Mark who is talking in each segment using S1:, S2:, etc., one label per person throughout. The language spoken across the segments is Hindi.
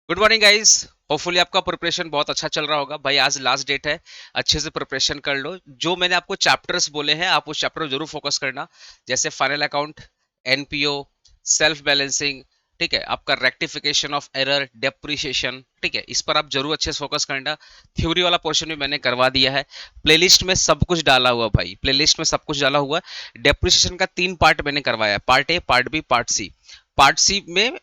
S1: Good morning guys. होपफुली आपका प्रिपरेशन बहुत अच्छा चल रहा होगा भाई। आज लास्ट डेट है, अच्छे से प्रिपरेशन कर लो। जो मैंने आपको चैप्टर्स बोले हैं आप उस चैप्टर पर जरूर फोकस करना। जैसे final account, NPO, self balancing, ठीक है, आपका रेक्टिफिकेशन ऑफ एरर, डेप्रिसिएशन, ठीक है, इस पर आप जरूर अच्छे से फोकस करना। थ्योरी वाला पोर्शन भी मैंने करवा दिया है, प्लेलिस्ट में सब कुछ डाला हुआ भाई, प्लेलिस्ट में सब कुछ डाला हुआ। डेप्रिसिएशन का 3 पार्ट मैंने करवाया, part A, part B, part C. Part C में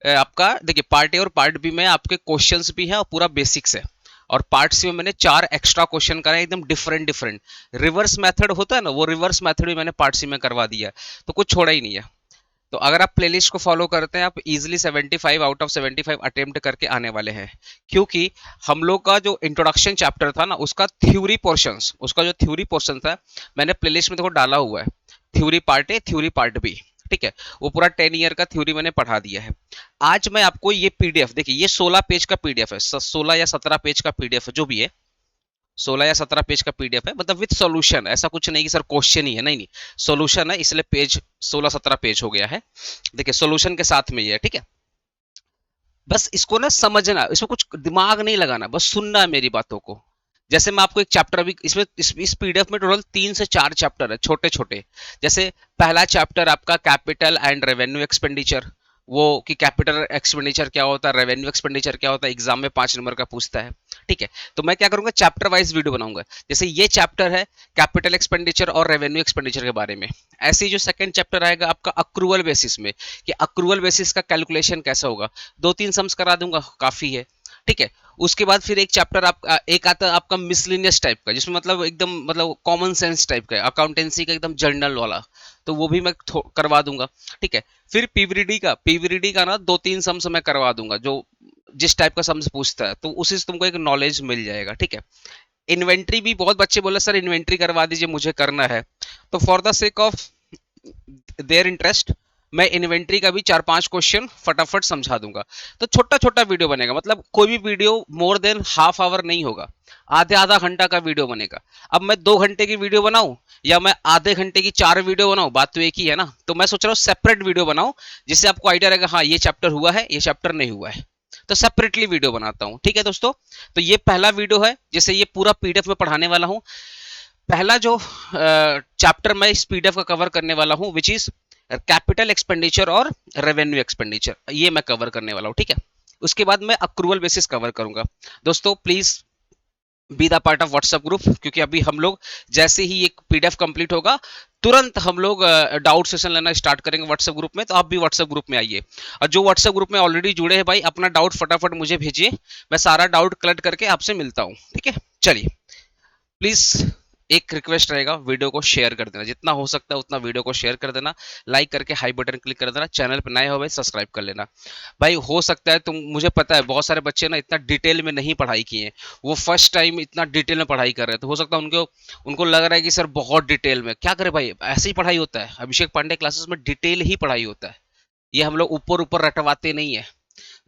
S1: आपका देखिए, पार्ट ए और पार्ट बी में आपके क्वेश्चंस भी हैं और पूरा बेसिक्स है। और पार्ट सी में मैंने 4 एक्स्ट्रा क्वेश्चन कराए, एकदम डिफरेंट डिफरेंट। रिवर्स मेथड होता है ना, वो रिवर्स मेथड भी मैंने पार्ट सी में करवा दिया है, तो कुछ छोड़ा ही नहीं है। तो अगर आप प्लेलिस्ट को फॉलो करते हैं आप इजीली 75 आउट ऑफ 75 अटेम्प्ट करके आने वाले हैं। क्योंकि हम लोग का जो इंट्रोडक्शन चैप्टर था ना, उसका जो थ्योरी पोर्शन था मैंने प्लेलिस्ट में देखो डाला हुआ है। Theory part A, theory part B, ठीक है, वो पूरा 10 ईयर का थ्योरी मैंने पढ़ा दिया है। आज मैं आपको ये पीडीएफ, देखिए ये 16 पेज का पीडीएफ है, 16 या 17 पेज का पीडीएफ है, जो भी है 16 या 17 पेज का पीडीएफ है, मतलब विद सॉल्यूशन। ऐसा कुछ नहीं कि सर क्वेश्चन ही है, नहीं नहीं, सॉल्यूशन है, इसलिए पेज 16-17 पेज हो गया है। देखिए सॉल्यूशन के साथ में ये है, ठीक है। बस इसको ना समझना, इसमें कुछ दिमाग नहीं लगाना, बस सुनना है मेरी बातों को। जैसे मैं आपको एक चैप्टर अभी इसमें इस पीडीएफ में टोटल 3 से 4 चैप्टर है, छोटे छोटे। जैसे पहला चैप्टर आपका कैपिटल एंड रेवेन्यू एक्सपेंडिचर, वो कि कैपिटल एक्सपेंडिचर क्या होता है, रेवेन्यू एक्सपेंडिचर क्या होता है, एग्जाम में 5 नंबर का पूछता है, ठीक है। तो मैं क्या करूंगा, चैप्टर वाइज वीडियो बनाऊंगा। जैसे ये चैप्टर है कैपिटल एक्सपेंडिचर और रेवेन्यू एक्सपेंडिचर के बारे में। ऐसे ही जो सेकंड चैप्टर आएगा आपका अक्रूवल बेसिस में, कि अक्रूवल बेसिस का कैलकुलेशन कैसा होगा, 2-3 सम्स करा दूंगा, काफी है, ठीक है। उसके बाद फिर एक चैप्टर आप एक आता है आपका मिसलिनियस टाइप का, जिसमें मतलब एकदम मतलब कॉमन सेंस टाइप का है, अकाउंटेंसी का एकदम जर्नल वाला, तो वो भी मैं करवा दूंगा, ठीक है। फिर पीवीडी का ना 2-3 सम्स मैं करवा दूंगा, जो जिस टाइप का सम्स पूछता है, तो उसी से तुमको एक नॉलेज मिल जाएगा, ठीक है। इन्वेंट्री भी बहुत बच्चे बोले सर इन्वेंट्री करवा दीजिए, मुझे करना है। तो for the sake of their interest मैं इन्वेंट्री का भी 4-5 क्वेश्चन फटाफट समझा दूंगा। तो छोटा छोटा वीडियो बनेगा, मतलब कोई भी video more than half hour नहीं होगा, आधे आधा घंटा का वीडियो बनेगा। अब मैं 2 घंटे की वीडियो बनाऊं या मैं आधे घंटे की 4 वीडियो बनाऊं, बात तो एक ही है ना। तो मैं सोच रहा हूँ सेपरेट वीडियो बनाऊं, जिससे आपको आइडिया रहेगा हाँ ये चैप्टर हुआ है, ये चैप्टर नहीं हुआ है, तो सेपरेटली वीडियो बनाता हूँ, ठीक है दोस्तों। तो ये पहला वीडियो है जिसे ये पूरा पीडीएफ में पढ़ाने वाला हूँ। पहला जो चैप्टर मैं इस पीडीएफ का कवर करने वाला हूं विच इज कैपिटल एक्सपेंडिचर और रेवेन्यू एक्सपेंडिचर, ये मैं कवर करने वाला हूं, ठीक है। उसके बाद मैं अक्रूवल बेसिस कवर करूंगा। दोस्तों please be the part of WhatsApp group, क्योंकि अभी हम लोग जैसे ही एक पीडीएफ कंप्लीट होगा तुरंत हम लोग डाउट सेशन लेना स्टार्ट करेंगे व्हाट्सएप ग्रुप में। तो आप भी व्हाट्सएप ग्रुप में आइए, और जो व्हाट्सएप ग्रुप में ऑलरेडी जुड़े हैं भाई अपना डाउट फटाफट मुझे भेजिए, मैं सारा डाउट कलेक्ट करके आपसे मिलता हूं, ठीक है। चलिए, प्लीज एक रिक्वेस्ट रहेगा, वीडियो को शेयर कर देना, जितना हो सकता है उतना वीडियो को शेयर कर देना, लाइक करके हाई बटन क्लिक कर देना, चैनल पर नए हो भाई सब्सक्राइब कर लेना। भाई हो सकता है तुम, मुझे पता है बहुत सारे बच्चे ना इतना डिटेल में नहीं पढ़ाई किए, वो फर्स्ट टाइम इतना डिटेल में पढ़ाई कर रहे हैं, तो हो सकता है उनको उनको लग रहा है कि सर बहुत डिटेल में क्या करे भाई, ऐसे ही पढ़ाई होता है, अभिषेक पांडे क्लासेस में डिटेल ही पढ़ाई होता है, ये हम लोग ऊपर ऊपर रटवाते नहीं है,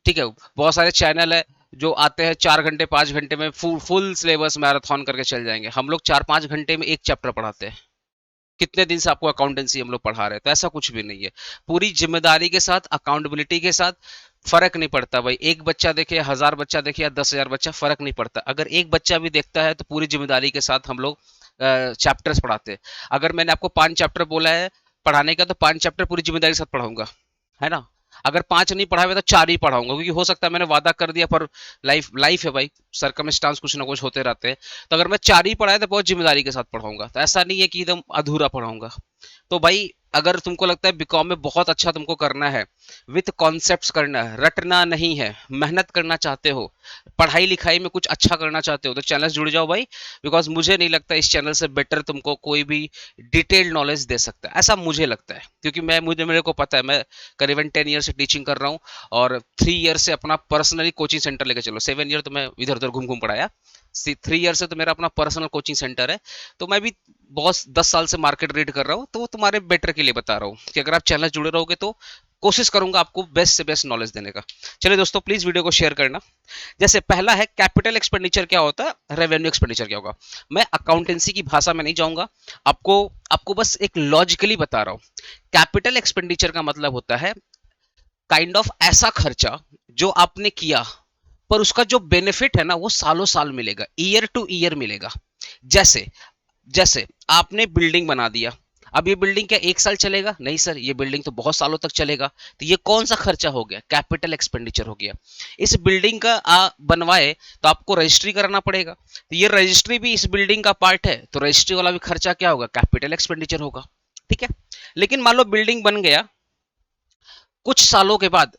S1: ठीक है। बहुत सारे चैनल है जो आते हैं 4 घंटे 5 घंटे में फुल सिलेबस मैराथन करके चल जाएंगे, हम लोग 4-5 घंटे में एक चैप्टर पढ़ाते हैं। कितने दिन से आपको अकाउंटेंसी हम लोग पढ़ा रहे हैं, तो ऐसा कुछ भी नहीं है। पूरी जिम्मेदारी के साथ, अकाउंटेबिलिटी के साथ, फर्क नहीं पड़ता भाई, एक बच्चा देखे, 1000 बच्चा देखे या 10,000 बच्चा, फर्क नहीं पड़ता। अगर एक बच्चा भी देखता है तो पूरी जिम्मेदारी के साथ हम लोग चैप्टर्स पढ़ाते हैं। अगर मैंने आपको 5 चैप्टर बोला है पढ़ाने का, तो 5 चैप्टर पूरी जिम्मेदारी के साथ पढ़ाऊंगा, है ना। अगर 5 नहीं पढ़ा हुआ तो 4 ही पढ़ाऊंगा, क्योंकि हो सकता है मैंने वादा कर दिया, पर लाइफ लाइफ है भाई, सरकमस्टांस कुछ ना कुछ होते रहते हैं। तो अगर मैं 4 ही पढ़ाया तो बहुत जिम्मेदारी के साथ पढ़ाऊंगा, तो ऐसा नहीं है कि एकदम अधूरा पढ़ाऊंगा। तो भाई अगर तुमको लगता है बीकॉम में बहुत अच्छा तुमको करना है, विथ कॉन्सेप्ट्स करना है, रटना नहीं है, मेहनत करना चाहते हो, पढ़ाई लिखाई में कुछ अच्छा करना चाहते हो, तो चैनल जुड़ जाओ भाई। बिकॉज मुझे नहीं लगता इस चैनल से बेटर तुमको कोई भी डिटेल्ड नॉलेज दे सकता है, ऐसा मुझे लगता है। क्योंकि मेरे को पता है, मैं करीबन 10 ईयर से टीचिंग कर रहा हूँ, और 3 ईयर से अपना पर्सनली कोचिंग सेंटर लेकर चलो, 7 ईयर तो मैं इधर उधर घूम घूम पढ़ाया, 3 ईयर से तो मेरा अपना पर्सनल कोचिंग सेंटर है। तो मैं भी बहुत 10 साल से मार्केट रीड कर रहा हूँ, तो वो तुम्हारे बेटर के लिए बता रहा हूँ कि अगर आप चैनल जुड़े रहोगे तो कोशिश करूंगा आपको बेस्ट से बेस्ट नॉलेज देने का। चलिए दोस्तों प्लीज वीडियो को शेयर करना। जैसे पहला है कैपिटल एक्सपेंडिचर क्या होता है, रेवेन्यू एक्सपेंडिचर क्या होगा। मैं अकाउंटेंसी की भाषा में नहीं जाऊंगा, आपको आपको बस एक लॉजिकली बता रहा हूँ। कैपिटल एक्सपेंडिचर का मतलब होता है काइंड ऑफ ऐसा खर्चा जो आपने किया, पर उसका जो बेनिफिट है ना वो सालों साल मिलेगा, ईयर टू ईयर मिलेगा। जैसे जैसे आपने बिल्डिंग बना दिया, अब ये बिल्डिंग क्या एक साल चलेगा? नहीं सर, ये बिल्डिंग तो बहुत सालों तक चलेगा। तो ये कौन सा खर्चा हो गया? कैपिटल एक्सपेंडिचर हो गया। इस बिल्डिंग का बनवाए तो आपको रजिस्ट्री कराना पड़ेगा, तो ये रजिस्ट्री भी इस बिल्डिंग का पार्ट है, तो रजिस्ट्री वाला भी खर्चा क्या होगा? कैपिटल एक्सपेंडिचर होगा। ठीक है। लेकिन मान लो बिल्डिंग बन गया, कुछ सालों के बाद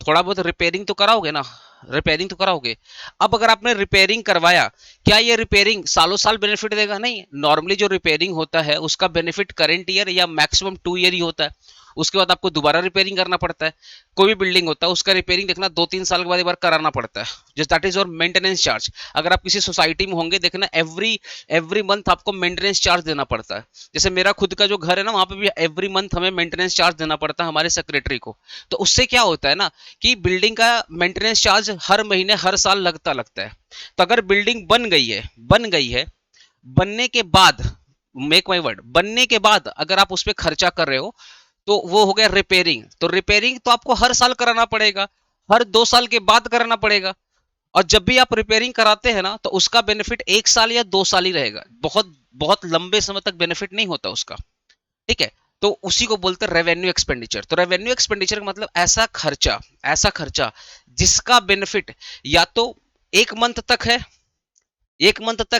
S1: थोड़ा बहुत रिपेयरिंग तो कराओगे ना, रिपेयरिंग तो कराओगे। अब अगर आपने रिपेयरिंग करवाया, क्या ये रिपेयरिंग सालों साल बेनिफिट देगा? नहीं। नॉर्मली जो रिपेयरिंग होता है उसका बेनिफिट करंट ईयर या मैक्सिमम 2 ईयर ही होता है, उसके बाद आपको दोबारा रिपेयरिंग करना पड़ता है। कोई भी बिल्डिंग होता है उसका रिपेयरिंग देखना 2-3 साल के बाद एक बार कराना पड़ता है, जस्ट दैट इज और मेंटेनेंस चार्ज। अगर आप किसी सोसाइटी में होंगे देखना, एवरी एवरी मंथ आपको मेंटेनेंस चार्ज देना पड़ता है। जैसे मेरा खुद का जो घर है ना, वहां पे भी एवरी मंथ हमें मेंटेनेंस चार्ज देना पड़ता है हमारे सेक्रेटरी को। तो उससे क्या होता है ना कि बिल्डिंग का मेंटेनेंस चार्ज हर महीने हर साल लगता लगता है। तो अगर बिल्डिंग बन गई है, बनने के बाद, मेक माई वर्ड, बनने के बाद अगर आप उस पर खर्चा कर रहे हो तो वो हो गया रिपेयरिंग। तो रिपेयरिंग तो आपको हर साल कराना पड़ेगा, हर 2 साल के बाद कराना पड़ेगा। और जब भी आप रिपेयरिंग कराते हैं ना तो उसका बेनिफिट 1 साल या 2 साल ही रहेगा, बहुत बहुत लंबे समय तक बेनिफिट नहीं होता उसका। ठीक है। तो उसी को बोलते हैं रेवेन्यू एक्सपेंडिचर। तो रेवेन्यू एक्सपेंडिचर का मतलब ऐसा खर्चा जिसका बेनिफिट या तो एक मंथ तक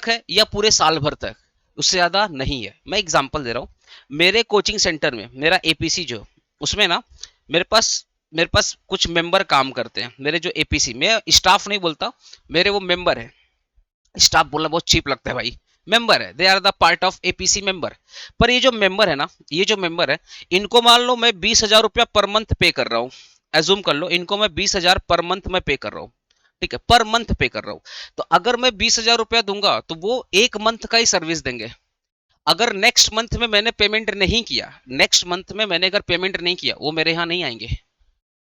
S1: है, या पूरे साल भर तक, उससे ज्यादा नहीं है। मैं एग्जांपल दे रहा हूं, मेरे कोचिंग सेंटर में मेरा एपीसी जो, उसमें ना मेरे पास मेरे पास कुछ मेंबर काम करते हैं। मेरे जो एपीसी, मैं स्टाफ नहीं बोलता, मेरे वो मेंबर है। स्टाफ बोलना बहुत चीप लगता है भाई, मेंबर है, they are the part of APC member. पर ये जो मेंबर है ना, ये जो मेंबर है, इनको मान लो मैं 20,000 रुपया पर मंथ पे कर रहा हूँ। एज्यूम कर लो इनको मैं 20,000 पर मंथ में पे कर रहा हूँ। ठीक है, पर मंथ पे कर रहा हूँ। तो अगर मैं 20,000 रुपया दूंगा तो वो एक मंथ का ही सर्विस देंगे। अगर नेक्स्ट मंथ में मैंने पेमेंट नहीं किया, नेक्स्ट मंथ में मैंने अगर पेमेंट नहीं किया, वो मेरे यहाँ नहीं आएंगे।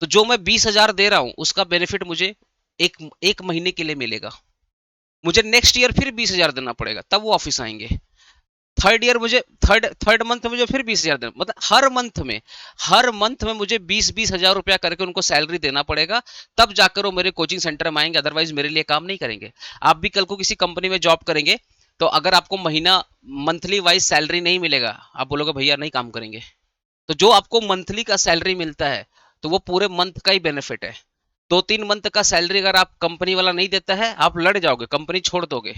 S1: तो जो मैं 20,000 दे रहा हूं उसका बेनिफिट मुझे एक एक महीने के लिए मिलेगा। मुझे नेक्स्ट ईयर फिर 20,000 देना पड़ेगा, तब वो ऑफिस आएंगे। थर्ड ईयर मुझे थर्ड थर्ड मंथ में मुझे फिर 20,000 देना, मतलब हर मंथ में मुझे 20-20 हजार रुपया करके उनको सैलरी देना पड़ेगा। तब जाकर वो मेरे कोचिंग सेंटर में आएंगे, अदरवाइज मेरे लिए काम नहीं करेंगे। आप भी कल को किसी कंपनी में जॉब करेंगे, तो अगर आपको महीना मंथली वाइज सैलरी नहीं मिलेगा, आप बोलोगे भैया नहीं काम करेंगे। तो जो आपको मंथली का सैलरी मिलता है तो वो पूरे मंथ का ही बेनिफिट है। 2-3 मंथ का सैलरी अगर आप कंपनी वाला नहीं देता है, आप लड़ जाओगे, कंपनी छोड़ दोगे।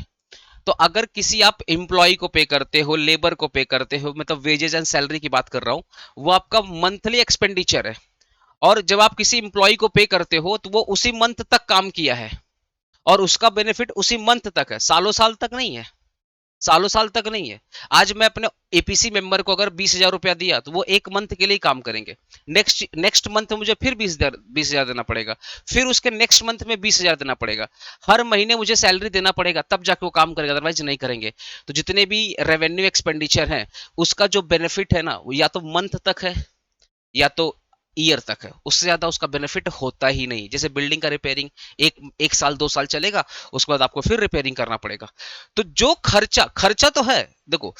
S1: तो अगर किसी आप एम्प्लॉय को पे करते हो, लेबर को पे करते हो, मतलब वेजेस एंड सैलरी की बात कर रहा हूं, वो आपका मंथली एक्सपेंडिचर है। और जब आप किसी एम्प्लॉय को पे करते हो तो वो उसी मंथ तक काम किया है, और उसका बेनिफिट उसी मंथ तक है, सालों साल तक नहीं है। सालों साल तक नहीं है। आज मैं अपने एपीसी मेंबर को अगर 20,000 रुपया दिया तो वो एक मंथ के लिए काम करेंगे। नेक्स्ट नेक्स्ट मंथ में मुझे फिर 20,000 देना पड़ेगा, फिर उसके नेक्स्ट मंथ में 20,000 देना पड़ेगा। हर महीने मुझे सैलरी देना पड़ेगा, तब जाके वो काम करेगा, अदरवाइज नहीं करेंगे। तो जितने भी रेवेन्यू एक्सपेंडिचर है, उसका जो बेनिफिट है ना, वो या तो मंथ तक है या तो ईयर तक है, उससे ज्यादा उसका बेनिफिट होता ही नहीं। जैसे बिल्डिंग का रिपेयरिंग एक एक साल 2 साल चलेगा, उसके बाद आपको फिर रिपेयरिंग करना पड़ेगा। तो जो खर्चा खर्चा तो है, देखो,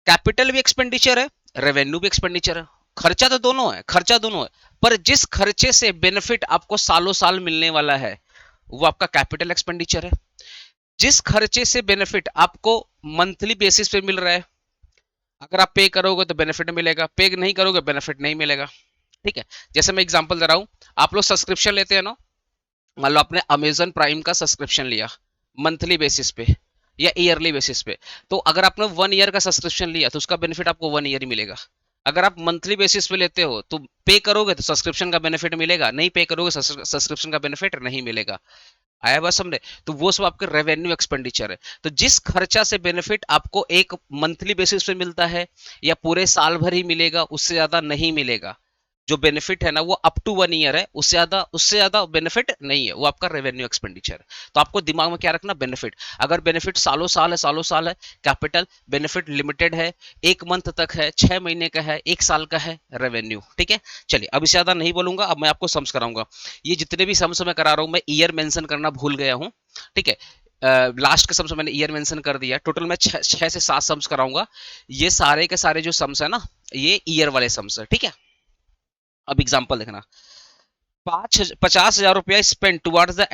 S1: कैपिटल भी एक्सपेंडिचर है, रेवेन्यू भी एक्सपेंडिचर है। खर्चा दोनों है, पर जिस खर्चे से बेनिफिट आपको सालों साल मिलने वाला है वो आपका कैपिटल एक्सपेंडिचर है। जिस खर्चे से बेनिफिट आपको मंथली बेसिस पे मिल रहा है, अगर आप पे करोगे तो बेनिफिट मिलेगा, पे नहीं करोगे बेनिफिट नहीं मिलेगा। ठीक है। जैसे मैं एग्जांपल दे रहा हूं, आप लोग सब्सक्रिप्शन लेते हैं ना, मान लो आपने अमेजन प्राइम का सब्सक्रिप्शन लिया मंथली बेसिस पे या ईयरली बेसिस पे, तो अगर आपने 1 ईयर का सब्सक्रिप्शन लिया तो उसका बेनिफिट आपको 1 ईयर ही मिलेगा। अगर आप मंथली बेसिस पे लेते हो तो पे करोगे तो सब्सक्रिप्शन का बेनिफिट मिलेगा, नहीं पे करोगे सब्सक्रिप्शन का बेनिफिट नहीं मिलेगा। आया बस समझे? तो वो सब आपके रेवेन्यू एक्सपेंडिचर है। तो जिस खर्चा से बेनिफिट आपको एक मंथली बेसिस पे मिलता है या पूरे साल भर ही मिलेगा, उससे ज्यादा नहीं मिलेगा। जो बेनिफिट है ना वो अप टू 1 ईयर है, उससे ज्यादा बेनिफिट नहीं है, वो आपका रेवेन्यू एक्सपेंडिचर। तो आपको दिमाग में क्या रखना, बेनिफिट। अगर बेनिफिट सालों साल है, कैपिटल बेनिफिट लिमिटेड है, एक मंथ तक है, 6 महीने का है, एक साल का है, रेवेन्यू। ठीक है। चलिए अब इससे ज्यादा नहीं बोलूंगा, अब मैं आपको सम्स कराऊंगा। ये जितने भी सम्स मैं करा रहा हूं, मैं ईयर मेंशन करना भूल गया हूं। ठीक है। लास्ट के सम्स मैंने ईयर मेंशन कर दिया, टोटल मैं 6 से 7 सम्स कराऊंगा। ये सारे के सारे जो सम्स है ना, ये ईयर वाले सम्स है। ठीक है। अब एग्जांपल देखना, ₹50,000 spend towards the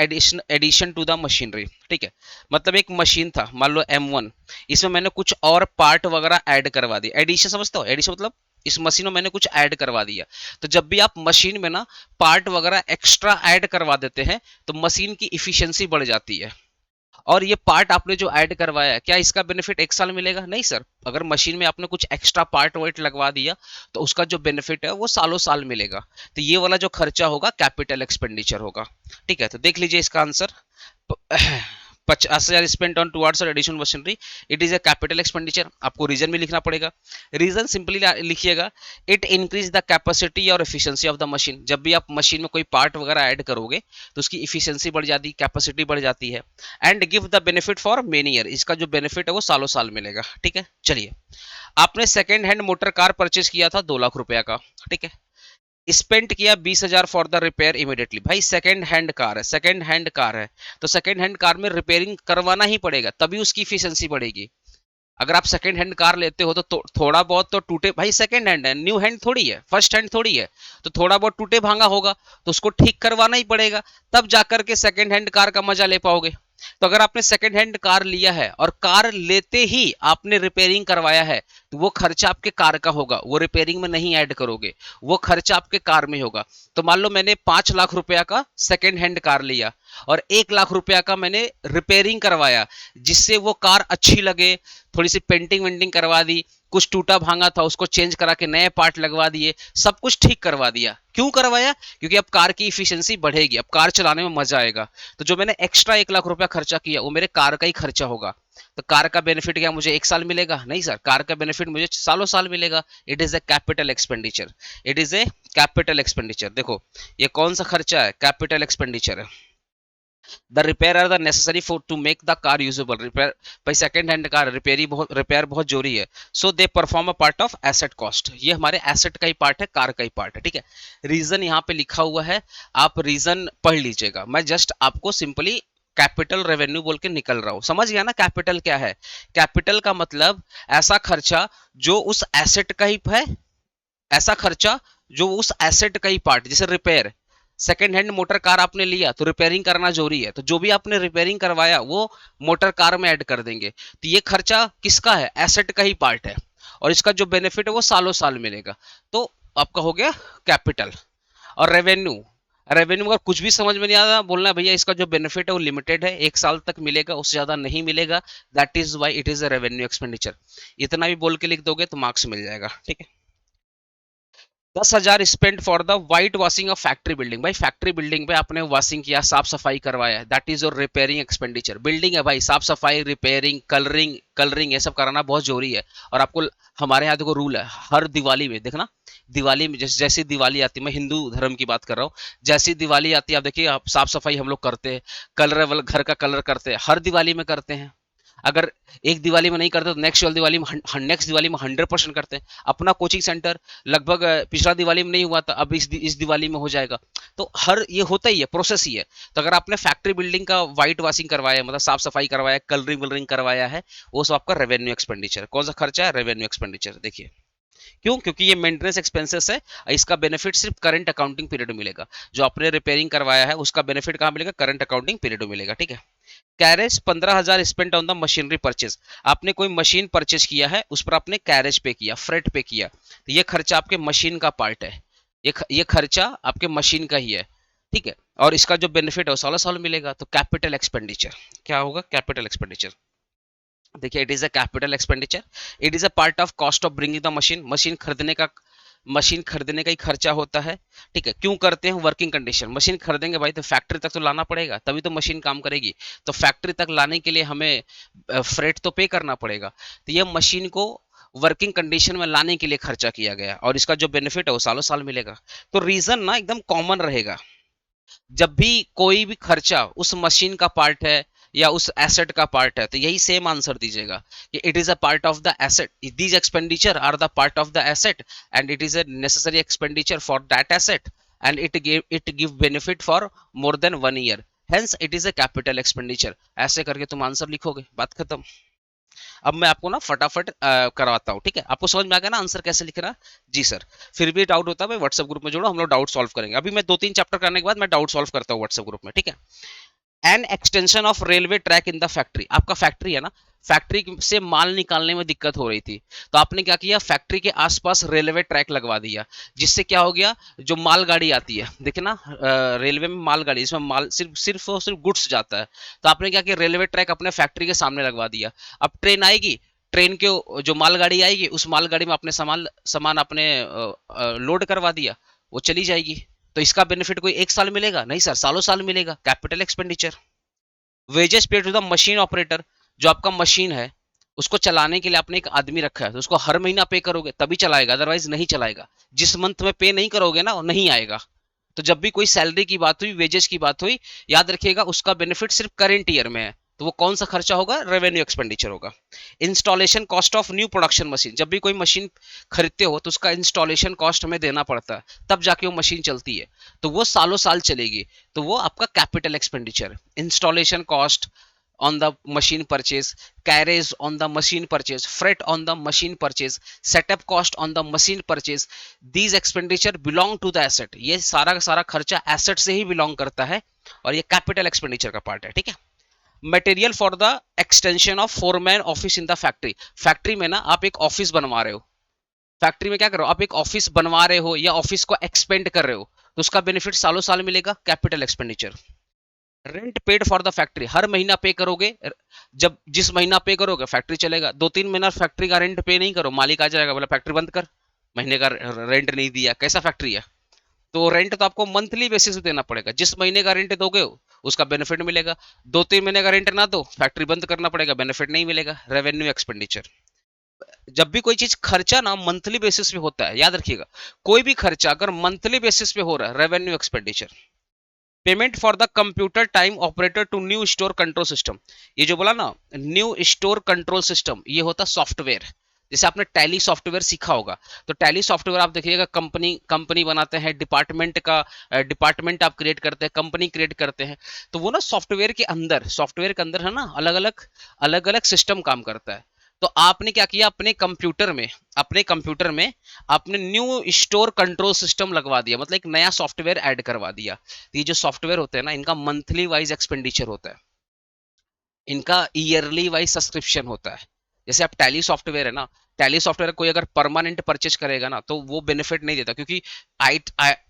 S1: addition to the machinery. ठीक है, मतलब एक मशीन था, मान लो M1, इसमें मैंने कुछ और पार्ट वगैरह ऐड करवा दिया। एडिशन समझते हो? एडिशन मतलब इस मशीन में मैंने कुछ ऐड करवा दिया। तो जब भी आप मशीन में ना पार्ट वगैरह एक्स्ट्रा ऐड करवा देते हैं तो मशीन की इफिशियंसी बढ़ जाती है। और ये पार्ट आपने जो ऐड करवाया है, क्या इसका बेनिफिट 1 साल मिलेगा? नहीं सर। अगर मशीन में आपने कुछ एक्स्ट्रा पार्ट वाइट लगवा दिया तो उसका जो बेनिफिट है वो सालों साल मिलेगा। तो ये वाला जो खर्चा होगा कैपिटल एक्सपेंडिचर होगा। ठीक है, तो देख लीजिए इसका answer. 50,000 spent on towards additional machinery, it is a capital expenditure. आपको रीजन भी लिखना पड़ेगा। रीजन सिंपली लिखिएगा, इट इंक्रीज द कैपेसिटी और एफिशिएंसी ऑफ द मशीन। जब भी आप मशीन में कोई पार्ट वगैरह ऐड करोगे तो उसकी इफिशिएंसी बढ़ जाती है, कैपेसिटी बढ़ जाती है। And give the benefit for many year, इसका जो बेनिफिट है वो सालों साल मिलेगा। ठीक है, चलिए। आपने second hand motor car purchase किया था 2 लाख रुपया का। ठीक है, स्पेंड किया 20,000 फॉर द रिपेयर इमीडिएटली। भाई सेकंड हैंड कार है, सेकंड हैंड कार है तो सेकंड हैंड कार में रिपेयरिंग करवाना ही पड़ेगा, तभी उसकी इफिशियंसी बढ़ेगी। अगर आप सेकंड हैंड कार लेते हो तो थोड़ा बहुत तो टूटे, भाई सेकंड हैंड है, न्यू हैंड थोड़ी है, फर्स्ट हैंड थोड़ी है, तो थोड़ा बहुत टूटे भांगा होगा तो उसको ठीक करवाना ही पड़ेगा, तब जाकर के सेकंड हैंड कार का मजा ले पाओगे। तो अगर आपने सेकंड हैंड कार लिया है और कार लेते ही आपने रिपेयरिंग करवाया है तो वो खर्चा आपके कार का होगा, वो रिपेयरिंग में नहीं ऐड करोगे, वो खर्चा आपके कार में होगा। तो मान लो मैंने 5 लाख रुपया का सेकंड हैंड कार लिया और 1 लाख रुपया का मैंने रिपेयरिंग करवाया, जिससे वो कार अच्छी लगे, थोड़ी सी पेंटिंग वेंटिंग करवा दी, कुछ टूटा भांगा था उसको चेंज करा के नए पार्ट लगवा दिए, सब कुछ ठीक करवा दिया। क्यों करवाया? क्योंकि अब कार की इफिशियंसी बढ़ेगी, अब कार चलाने में मजा आएगा। तो जो मैंने एक्स्ट्रा 1 लाख रुपया खर्चा किया वो मेरे कार का ही खर्चा होगा। तो कार का बेनिफिट क्या मुझे 1 साल मिलेगा? नहीं सर, कार का बेनिफिट मुझे सालों साल मिलेगा। It is a capital expenditure, it is a capital expenditure. देखो ये कौन सा खर्चा है? कैपिटल एक्सपेंडिचर है। The repair are the necessary for to make the car usable. Repair, भाई सेकंड हैंड कार रिपेयर बहुत जरूरी है। So they perform a part of asset cost, ये हमारे एसेट का ही पार्ट है, कार का ही पार्ट है। ठीक है, रीजन यहाँ पे लिखा हुआ है, आप रीजन पढ़ लीजिएगा, मैं जस्ट आपको सिंपली कैपिटल रेवेन्यू बोल के निकल रहा हूं। समझ गया ना कैपिटल क्या है? कैपिटल का मतलब ऐसा खर्चा जो उस एसेट का ही है, ऐसा खर्चा जो उस एसेट का ही पार्ट, जैसे repair, second hand motor car आपने लिया तो रिपेयरिंग करना जरूरी है, तो जो भी आपने रिपेयरिंग करवाया वो मोटर कार में ऐड कर देंगे। तो ये खर्चा किसका है? एसेट का ही पार्ट है, और इसका जो बेनिफिट है वो सालों साल मिलेगा। तो आपका हो गया कैपिटल। और रेवेन्यू, रेवेन्यू अगर कुछ भी समझ में नहीं आता बोलना भैया इसका जो बेनिफिट है वो लिमिटेड है, 1 साल तक मिलेगा, उससे ज्यादा नहीं मिलेगा, that is why it is a revenue expenditure. इतना भी बोल के लिख दोगे तो मार्क्स मिल जाएगा। ठीक है, 10,000 spend for the white washing of factory building. भाई फैक्ट्री बिल्डिंग पे आपने वॉशिंग किया, साफ सफाई करवाया, that is your repairing expenditure. Building है भाई, साफ सफाई, रिपेयरिंग, कलरिंग, कलरिंग ये सब कराना बहुत जरूरी है। और आपको, हमारे यहाँ देखो रूल है, हर दिवाली में देखना, दिवाली में जैसी दिवाली आती है, मैं हिंदू धर्म की बात कर रहा हूँ, जैसी दिवाली आती है आप देखिए, आप साफ सफाई हम लोग करते हैं, कलर वाला घर का कलर करते हैं, हर दिवाली में करते हैं। अगर एक दिवाली में नहीं करते तो नेक्स्ट दिवाली में 100% करते हैं। अपना कोचिंग सेंटर लगभग पिछला दिवाली में नहीं हुआ था, अब इस दिवाली में हो जाएगा। तो हर ये होता ही है, प्रोसेस ही है। तो अगर आपने फैक्ट्री बिल्डिंग का व्हाइट वॉशिंग करवाया, मतलब साफ सफाई करवाया, कलरिंग वलरिंग करवाया है, वो सब आपका रेवेन्यू एक्सपेंडिचर। कौन सा खर्चा है? Revenue expenditure. देखिए क्यों? क्योंकि ये मेंटेनेंस एक्सपेंसेस है, इसका बेनिफिट सिर्फ करंट अकाउंटिंग पीरियड में मिलेगा। जो आपने रिपेयरिंग करवाया है उसका बेनिफिट कहाँ मिलेगा? करंट अकाउंटिंग पीरियड में मिलेगा। ठीक है, carriage 15,000 spent on the machinery purchase. आपने कोई मशीन परचेज किया है, उस पर आपने कैरेज पे किया, फ्रेट पे किया, तो ये खर्चा आपके मशीन का पार्ट है, ये खर्चा आपके मशीन का ही है। ठीक है, और इसका जो बेनिफिट है वो सालों साल मिलेगा। तो कैपिटल एक्सपेंडिचर क्या होगा? Capital expenditure. देखिए it is a capital expenditure, it is a part of cost of bringing the machine. Machine खरीदने का ही खर्चा होता है। ठीक है, क्यों करते हैं? वर्किंग कंडीशन, मशीन खरीदेंगे भाई तो फैक्ट्री तक तो लाना पड़ेगा, तभी तो मशीन काम करेगी। तो फैक्ट्री तक लाने के लिए हमें फ्रेट तो पे करना पड़ेगा। तो ये मशीन को वर्किंग कंडीशन में लाने के लिए खर्चा किया गया, और इसका जो बेनिफिट है वो सालों साल मिलेगा। तो रीजन ना एकदम कॉमन रहेगा, जब भी कोई भी खर्चा उस मशीन का पार्ट है या उस एसेट का पार्ट है तो यही सेम आंसर दीजिएगा कि it is a part of the asset, these expenditure are the part of the asset and it is a necessary expenditure for that asset and it give benefit for more than 1 year, hence it is a capital expenditure. ऐसे करके तुम आंसर लिखोगे, बात खत्म। अब मैं आपको ना फटाफट करवाता हूँ, ठीक है? आपको समझ में आ गया ना आंसर कैसे लिखना? जी सर। फिर भी डाउट होता है मैं व्हाट्सएप ग्रुप में जोड़ो, हम लोग डाउट सॉल्व करेंगे। अभी मैं 2-3 चैप्टर करने के बाद मैं डाउट सॉल्व करता हूँ व्हाट्सएप ग्रुप में, ठीक है? An extension of railway track in the factory, आपका फैक्ट्री है ना, फैक्ट्री से माल निकालने में दिक्कत हो रही थी, तो आपने क्या किया, फैक्ट्री के आसपास रेलवे ट्रैक लगवा दिया, जिससे क्या हो गया, जो मालगाड़ी आती है, देखिए ना, रेलवे में मालगाड़ी, इसमें माल सिर्फ सिर्फ और सिर्फ गुड्स जाता है, तो आपने क्या किया, रेलवे ट्रैक अपने फैक्ट्री के सामने लगवा दिया। अब ट्रेन आएगी, ट्रेन के जो मालगाड़ी आएगी, उस मालगाड़ी में अपने सामान सामान अपने लोड करवा दिया, वो चली जाएगी। तो इसका बेनिफिट कोई एक साल मिलेगा? नहीं सर, सालों साल मिलेगा, कैपिटल एक्सपेंडिचर। वेजेस पे टू द मशीन ऑपरेटर, जो आपका मशीन है उसको चलाने के लिए आपने एक आदमी रखा है, तो उसको हर महीना पे करोगे तभी चलाएगा, अदरवाइज नहीं चलाएगा। जिस मंथ में पे नहीं करोगे ना, वो नहीं आएगा। तो जब भी कोई सैलरी की बात हुई, वेजेस की बात हुई, याद रखिएगा उसका बेनिफिट सिर्फ करेंट ईयर में है, तो वो कौन सा खर्चा होगा? रेवेन्यू एक्सपेंडिचर होगा। Installation cost of new production machine, जब भी कोई मशीन खरीदते हो तो उसका इंस्टॉलेशन कॉस्ट हमें देना पड़ता है, तब जाके वो मशीन चलती है, तो वो सालों साल चलेगी, तो वो आपका capital expenditure. Installation cost on the machine purchase, carriage on the machine purchase, freight on the machine purchase, setup cost on the machine purchase, these expenditure belong to the asset, ये सारा का सारा खर्चा एसेट से ही बिलोंग करता है और ये कैपिटल एक्सपेंडिचर का पार्ट है, ठीक है? Material for the extension of foreman office in the factory, factory में ना आप एक ऑफिस बनवा रहे हो, फैक्ट्री में क्या कर रहे हो आप, एक ऑफिस बनवा रहे हो या ऑफिस को एक्सपेंड कर रहे हो, तो उसका बेनिफिट सालों साल मिलेगा, capital expenditure. Rent paid for the factory, हर महीना पे करोगे, जब जिस महीना पे करोगे फैक्ट्री चलेगा, 2-3 महीना फैक्ट्री का रेंट पे नहीं करो, मालिक आ जाएगा बोला फैक्ट्री बंद कर, महीने का रेंट नहीं दिया, कैसा फैक्ट्री है? तो रेंट तो आपको मंथली बेसिस पे देना पड़ेगा, जिस महीने का रेंट दोगे उसका बेनिफिट मिलेगा, 2-3 महीने का रेंट ना दो फैक्ट्री बंद करना पड़ेगा, बेनिफिट नहीं मिलेगा, रेवेन्यू एक्सपेंडिचर। जब भी कोई चीज खर्चा ना मंथली बेसिस पे होता है, याद रखिएगा, कोई भी खर्चा अगर मंथली बेसिस पे हो रहा है, revenue expenditure. Payment for the computer time operator to new store control system, ये जो बोला ना न्यू स्टोर कंट्रोल सिस्टम, ये होता सॉफ्टवेयर। जैसे आपने टैली सॉफ्टवेयर सीखा होगा, तो टैली सॉफ्टवेयर आप देखिएगा, कंपनी कंपनी बनाते हैं, डिपार्टमेंट का डिपार्टमेंट आप क्रिएट करते हैं, कंपनी क्रिएट करते हैं, तो वो ना सॉफ्टवेयर के अंदर है ना, अलग अलग सिस्टम काम करता है। तो आपने क्या किया, अपने कंप्यूटर में आपने न्यू स्टोर कंट्रोल सिस्टम लगवा दिया, मतलब एक नया सॉफ्टवेयर ऐड करवा दिया। तो ये जो सॉफ्टवेयर होते हैं ना, इनका मंथली वाइज एक्सपेंडिचर होता है, इनका ईयरली वाइज सब्सक्रिप्शन होता है। जैसे आप टैली सॉफ्टवेयर है ना, टैली सॉफ्टवेयर कोई अगर परमानेंट परचेज करेगा ना, तो वो बेनिफिट नहीं देता, क्योंकि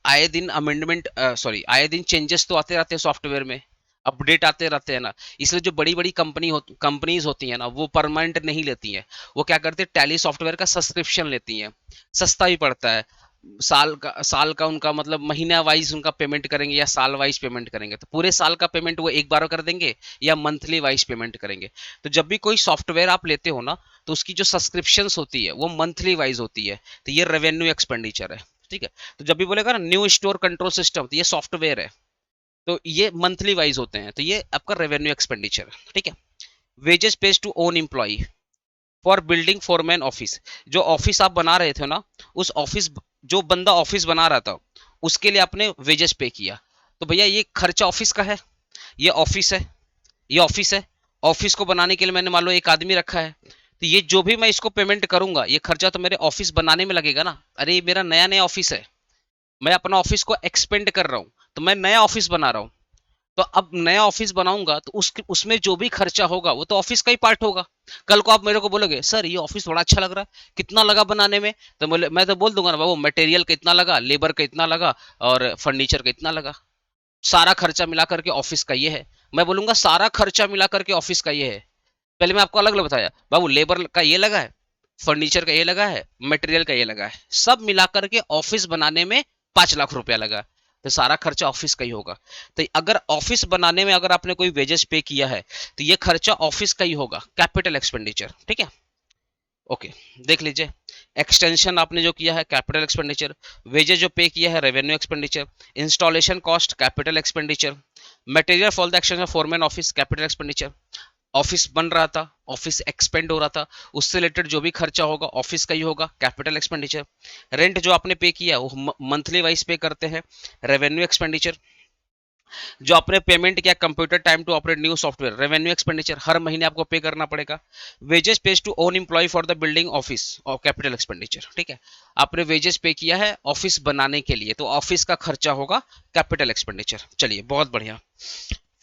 S1: आए दिन अमेंडमेंट, सॉरी, आए दिन चेंजेस तो आते रहते हैं सॉफ्टवेयर में, अपडेट आते रहते हैं ना, इसलिए जो बड़ी बड़ी कंपनीज होती हैं ना, वो परमानेंट नहीं लेती हैं, वो क्या करते हैं, टैली सॉफ्टवेयर का सब्सक्रिप्शन लेती हैं, सस्ता भी पड़ता है, साल का उनका मतलब महीना वाइज उनका पेमेंट करेंगे या साल वाइज पेमेंट करेंगे, तो पूरे साल का पेमेंट वो एक बार कर देंगे या मंथली वाइज पेमेंट करेंगे। तो जब भी कोई सॉफ्टवेयर आप लेते हो ना, तो उसकी जो सब्सक्रिप्शंस होती है वो मंथली वाइज होती है, तो ये रेवेन्यू एक्सपेंडिचर है, ठीक है? तो जब भी बोलेगा ना न्यू स्टोर कंट्रोल सिस्टम, तो ये सॉफ्टवेयर है, तो ये मंथली वाइज होते हैं, तो ये आपका रेवेन्यू एक्सपेंडिचर है, ठीक है? Wages page to own employ for building foreman office, जो ऑफिस आप बना रहे थे ना, उस ऑफिस, जो बंदा ऑफिस बना रहा था, उसके लिए आपने वेजेस पे किया, तो भैया ये खर्चा ऑफिस का है, ये ऑफिस है, ये ऑफिस है, ऑफिस को बनाने के लिए मैंने मान लो एक आदमी रखा है, तो ये जो भी मैं इसको पेमेंट करूंगा, ये खर्चा तो मेरे ऑफिस बनाने में लगेगा ना। अरे ये मेरा नया नया ऑफिस है, मैं अपना ऑफिस को एक्सपेंड कर रहा हूँ, तो मैं नया ऑफिस बना रहा हूँ, तो अब नया ऑफिस बनाऊंगा तो उसमें जो भी खर्चा होगा वो तो ऑफिस का ही पार्ट होगा। कल को आप मेरे को बोलोगे सर ये ऑफिस बड़ा अच्छा लग रहा है, कितना लगा बनाने में, तो मैं तो बोल दूंगा ना बाबू, मटेरियल का इतना लगा, लेबर का इतना लगा, और फर्नीचर का इतना लगा, सारा खर्चा मिला करके ऑफिस का ये है। मैं बोलूंगा सारा खर्चा मिला करके ऑफिस का ये है, पहले मैं आपको अलग अलग बताया, बाबू लेबर का ये लगा है, फर्नीचर का ये लगा है, मटेरियल का ये लगा है, सब मिला करके ऑफिस बनाने में 5 लाख रुपया लगा, तो सारा खर्चा ऑफिस का ही होगा। तो अगर ऑफिस बनाने में अगर आपने कोई वेजेस पे किया है, तो ये खर्चा ऑफिस का ही होगा, कैपिटल एक्सपेंडिचर, ठीक है? ओके, देख लीजिए, एक्सटेंशन आपने जो किया है कैपिटल एक्सपेंडिचर, वेजेस जो पे किया है revenue expenditure, installation cost capital expenditure, material for the extension foreman office capital expenditure, office बन रहा था, ऑफिस एक्सपेंड हो रहा था, उससे रिलेटेड जो भी खर्चा होगा ऑफिस का ही होगा, कैपिटल एक्सपेंडिचर। रेंट जो आपने पे किया वो मंथली वाइज पे करते हैं, रेवेन्यू एक्सपेंडिचर। जो आपने पेमेंट किया computer time to operate new software, revenue expenditure, हर महीने आपको पे करना पड़ेगा। Wages page to own employ for the building office और कैपिटल एक्सपेंडिचर, ठीक है, आपने वेजेस पे किया है ऑफिस बनाने के लिए, तो ऑफिस का खर्चा होगा कैपिटल एक्सपेंडिचर। चलिए बहुत बढ़िया।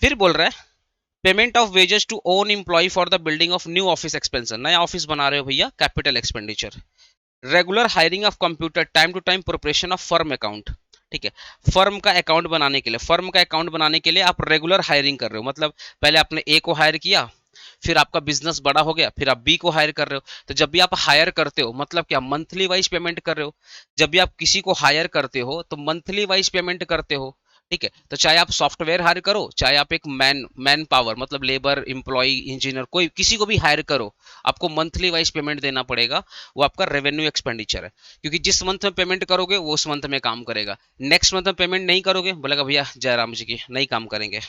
S1: फिर बोल रहा है payment of wages to own employ for the building of new office expansion, नया ऑफिस बना रहे हो भैया, capital expenditure. Regular hiring of computer, time to time preparation of firm account, ठीक है, फर्म का अकाउंट बनाने के लिए, फर्म का अकाउंट बनाने के लिए आप रेगुलर हायरिंग कर रहे हो, मतलब पहले आपने ए को हायर किया, फिर आपका बिजनेस बड़ा हो गया, फिर आप बी को हायर कर रहे हो। तो जब भी आप हायर करते हो मतलब क्या, मंथली वाइज पेमेंट कर रहे हो। जब भी आप किसी को हायर करते हो तो मंथली वाइज पेमेंट करते हो, ठीक है। तो चाहे आप सॉफ्टवेयर हायर करो, चाहे आप एक मैन पावर मतलब लेबर एम्प्लॉय इंजीनियर कोई किसी को भी हायर करो, आपको मंथली वाइज पेमेंट देना पड़ेगा। वो आपका रेवेन्यू एक्सपेंडिचर है, क्योंकि जिस मंथ में पेमेंट करोगे वो उस मंथ में काम करेगा। नेक्स्ट मंथ में पेमेंट नहीं करोगे, बोलेगा भैया जयराम जी की नहीं काम करेंगे।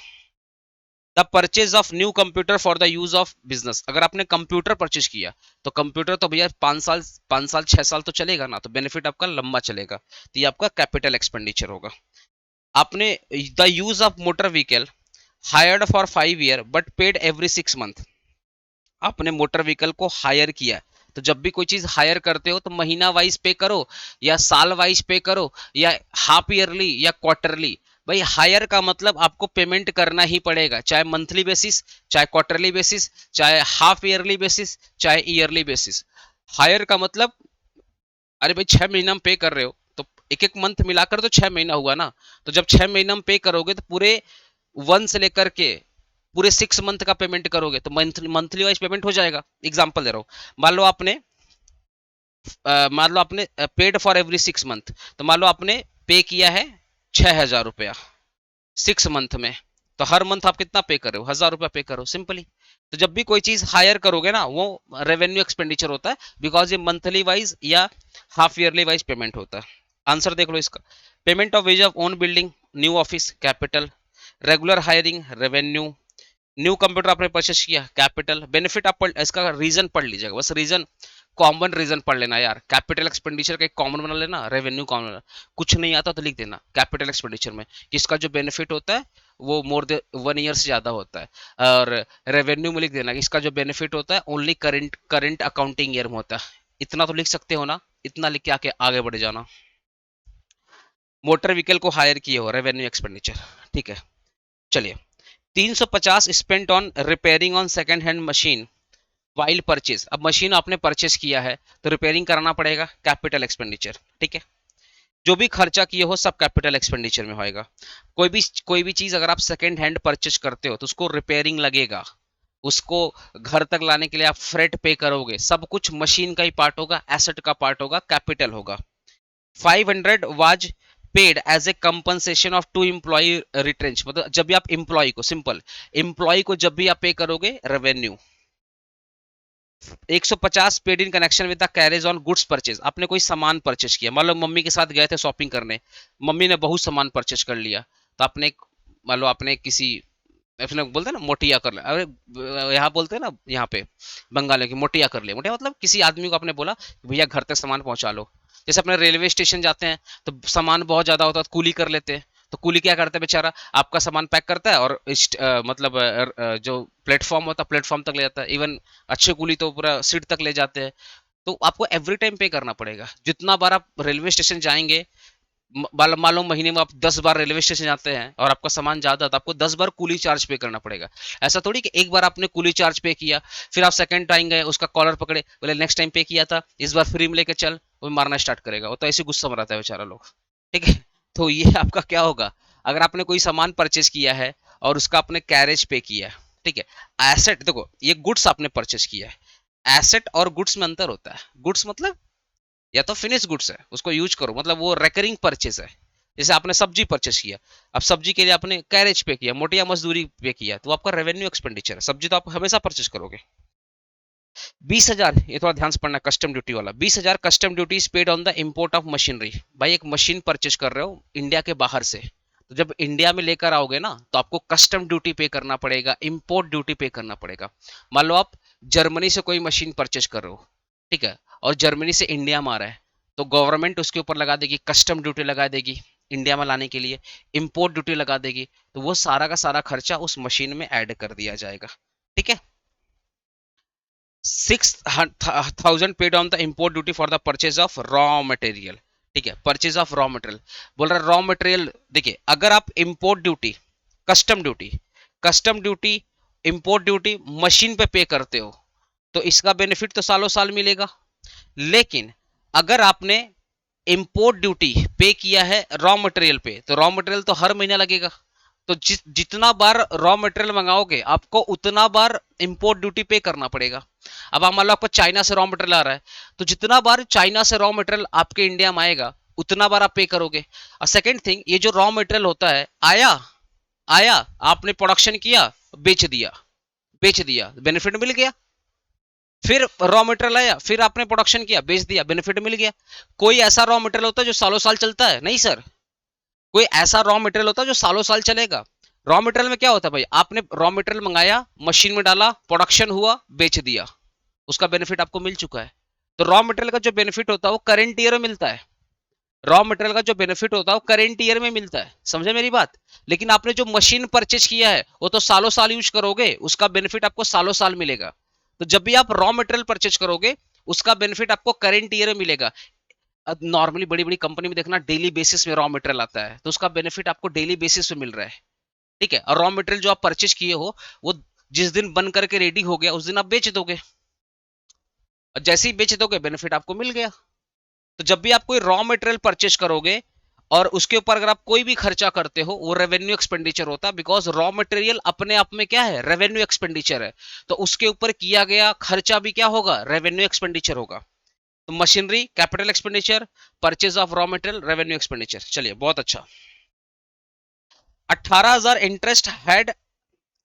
S1: The purchase of new computer for the use of business, अगर आपने कंप्यूटर परचेज किया तो कंप्यूटर तो भैया 5 साल 6 साल तो चलेगा ना, तो बेनिफिट आपका लंबा चलेगा, तो ये आपका कैपिटल एक्सपेंडिचर होगा। आपने the use of motor vehicle hired for 5 year but paid every 6 month, आपने मोटर व्हीकल को हायर किया, तो जब भी कोई चीज हायर करते हो तो महीना वाइज पे करो या साल वाइज पे करो या हाफ ईयरली या क्वार्टरली। भाई हायर का मतलब आपको पेमेंट करना ही पड़ेगा, चाहे मंथली बेसिस, चाहे क्वार्टरली बेसिस, चाहे हाफ ईयरली बेसिस, चाहे ईयरली बेसिस। हायर का मतलब अरे भाई 6 महीना में पे कर रहे हो तो एक एक मंथ मिलाकर तो 6 महीना हुआ ना, तो जब 6 महीना में पे करोगे तो पूरे 1 से लेकर के पूरे 6 मंथ का पेमेंट करोगे तो मंथली वाइज पेमेंट हो जाएगा। एग्जांपल दे रहा हूँ, मान लो आपने पेड फॉर एवरी 6 मंथ, तो मान लो आपने पे किया है 6,000 रुपया 6 मंथ में, तो हर मंथ आप कितना पे कर रहे हो, 1,000 रुपया पे करो सिंपली। तो जब भी कोई चीज हायर करोगे ना वो रेवेन्यू एक्सपेंडिचर होता है, बिकॉज ये मंथली वाइज या हाफ ईयरली वाइज पेमेंट होता है। आंसर देख लो इसका, payment of ways of own building new office capital, regular hiring revenue, new computer आपने परचेस किया कैपिटल, बेनिफिट आप इसका रीजन पढ़ लीजिएगा, बस रीजन कॉमन रीजन पढ़ लेना यार, कैपिटल एक्सपेंडिचर का एक कॉमन बना लेना, रेवेन्यू कॉमन, कुछ नहीं आता तो लिख देना कैपिटल एक्सपेंडिचर में कि इसका जो बेनिफिट होता है वो मोर देन 1 ईयर से ज्यादा होता है, और रेवेन्यू में लिख देना कि इसका जो बेनिफिट होता है only current current accounting year में होता है। इतना तो लिख सकते हो ना, इतना लिख के आके आगे बढ़ जाना। मोटर व्हीकल को हायर किए हो रेवेन्यू एक्सपेंडिचर, ठीक है। चलिए 350 spent on repairing on second hand machine while purchase, अब मशीन आपने परचेज किया है तो रिपेयरिंग कराना पड़ेगा कैपिटल एक्सपेंडिचर, ठीक है। जो भी खर्चा किए हो सब कैपिटल एक्सपेंडिचर में होएगा। कोई भी चीज अगर आप सेकंड हैंड परचेज करते हो तो उसको रिपेयरिंग लगेगा, उसको घर तक लाने के लिए आप फ्रेट पे करोगे, सब कुछ मशीन का ही पार्ट होगा, एसेट का पार्ट होगा, कैपिटल होगा। 500 was paid as a compensation of to employ retrench, मतलब जब भी आप एम्प्लॉय को सिंपल एम्प्लॉय को जब भी आप पे करोगे revenue. 150 paid in connection with the carriage on goods purchase, आपने कोई सामान परचेज किया, मान लो मम्मी के साथ गए थे शॉपिंग करने, मम्मी ने बहुत सामान परचेज कर लिया, तो आपने मान लो आपने किसी अपने बोलते हैं ना मोटिया कर लिया, अरे यहाँ बोलते हैं ना यहाँ पे बंगाल की मोटिया कर लिया, मोटिया मतलब किसी आदमी को आपने बोला भैया घर तक सामान पहुंचा लो। जैसे अपने रेलवे स्टेशन जाते हैं तो सामान बहुत ज्यादा होता है तो कूली कर लेते हैं, तो कूली क्या करता है बेचारा, आपका सामान पैक करता है और मतलब जो प्लेटफॉर्म होता है प्लेटफॉर्म तक ले जाता है, इवन अच्छे कूली तो पूरा सीट तक ले जाते हैं। तो आपको एवरी टाइम पे करना पड़ेगा, जितना बार आप रेलवे स्टेशन जाएंगे, मान लो महीने में आप 10 बार रेलवे स्टेशन जाते हैं और आपका सामान ज्यादा तो आपको 10 बार कूली चार्ज पे करना पड़ेगा। ऐसा थोड़ी कि एक बार आपने कूली चार्ज पे किया फिर आप सेकंड टाइम गए उसका कॉलर पकड़े बोले नेक्स्ट टाइम पे किया था इस बार फ्री में लेके चल, वो मारना स्टार्ट करेगा, वो तो ऐसे गुस्सा में रहता है बेचारा लोग, ठीक है। तो ये आपका क्या होगा, अगर आपने कोई सामान परचेज किया है और उसका आपने कैरेज पे किया है, ठीक है। एसेट देखो ये गुड्स आपने परचेज किया है, एसेट और गुड्स में अंतर होता है, गुड्स मतलब या तो फिनिश गुड्स है उसको यूज करो, मतलब वो रेकरिंग परचेज है। जैसे आपने सब्जी परचेज किया, अब सब्जी के लिए आपने कैरेज पे किया, मोटी या मजदूरी पे किया, तो आपका रेवेन्यू एक्सपेंडिचर है, सब्जी तो आप हमेशा परचेज करोगे। 20,000, ये थोड़ा ध्यान से पढ़ना, कस्टम ड्यूटी वाला 20,000 custom duty is paid on the import of machinery. भाई एक मशीन परचेज कर रहे हो इंडिया के बाहर से, तो जब इंडिया में लेकर आओगे ना तो आपको कस्टम ड्यूटी पे करना पड़ेगा, इम्पोर्ट ड्यूटी पे करना पड़ेगा। मान लो आप जर्मनी से कोई मशीन परचेज कर रहे हो, ठीक है, और जर्मनी से इंडिया में आ रहा है, तो गवर्नमेंट उसके ऊपर लगा देगी कस्टम ड्यूटी लगा देगी, इंडिया में लाने के लिए, इंपोर्ट ड्यूटी लगा देगी, तो वो सारा का सारा खर्चा उस मशीन में ऐड कर दिया जाएगा। ठीक है। 6,000 paid on the import duty for the purchase of raw material. ठीक है, परचेज ऑफ रॉ मटेरियल बोल रहा है। रॉ मटेरियल देखिए, अगर आप import duty, custom duty, import duty machine पे पे करते हो तो इसका बेनिफिट तो सालों साल मिलेगा। लेकिन अगर आपने इंपोर्ट ड्यूटी पे किया है रॉ मटेरियल पे, तो रॉ मटेरियल तो हर महीना लगेगा। तो जितना बार रॉ मटेरियल मंगाओगे आपको उतना बार इंपोर्ट ड्यूटी पे करना पड़ेगा। अब मान लो आपको चाइना से रॉ मटेरियल आ रहा है, तो जितना बार चाइना से रॉ मटेरियल आपके इंडिया में आएगा उतना बार आप पे करोगे। और सेकेंड थिंग, ये जो रॉ मटेरियल होता है, आया आया आपने प्रोडक्शन किया, बेच दिया, बेनिफिट मिल गया। फिर रॉ मटेरियल आया, फिर आपने प्रोडक्शन किया, बेच दिया, बेनिफिट मिल गया। कोई ऐसा रॉ मटेरियल होता है जो सालों साल चलता है? नहीं सर। कोई ऐसा रॉ मटेरियल होता है जो सालों साल चलेगा? रॉ मटेरियल में क्या होता है भाई, आपने रॉ मटेरियल मंगाया, मशीन में डाला, प्रोडक्शन हुआ, बेच दिया, उसका बेनिफिट आपको मिल चुका है। तो रॉ मटेरियल का जो बेनिफिट होता है वो करेंट ईयर में मिलता है। रॉ मटेरियल का जो बेनिफिट होता है वो करेंट ईयर में मिलता है, समझे मेरी बात। लेकिन आपने जो मशीन परचेज किया है वो तो सालों साल यूज करोगे, उसका बेनिफिट आपको सालों साल मिलेगा। तो जब भी आप रॉ मटेरियल परचेज करोगे उसका बेनिफिट आपको करेंट ईयर में मिलेगा। नॉर्मली बड़ी बड़ी कंपनी में देखना डेली बेसिस में रॉ मटेरियल आता है, तो उसका बेनिफिट आपको डेली बेसिस पे मिल रहा है। ठीक है। और रॉ मटेरियल जो आप परचेज किए हो वो जिस दिन बन करके रेडी हो गया उस दिन आप बेच दोगे, और जैसे ही बेच दोगे बेनिफिट आपको मिल गया। तो जब भी आप कोई रॉ मटेरियल परचेज करोगे और उसके ऊपर अगर आप कोई भी खर्चा करते हो वो रेवेन्यू एक्सपेंडिचर होता है, बिकॉज रॉ मटेरियल अपने आप में क्या है, रेवेन्यू एक्सपेंडिचर है। तो उसके ऊपर किया गया खर्चा भी क्या होगा, रेवेन्यू एक्सपेंडिचर होगा। तो machinery capital expenditure, purchase of raw material revenue expenditure. चलिए बहुत अच्छा। 18,000 interest had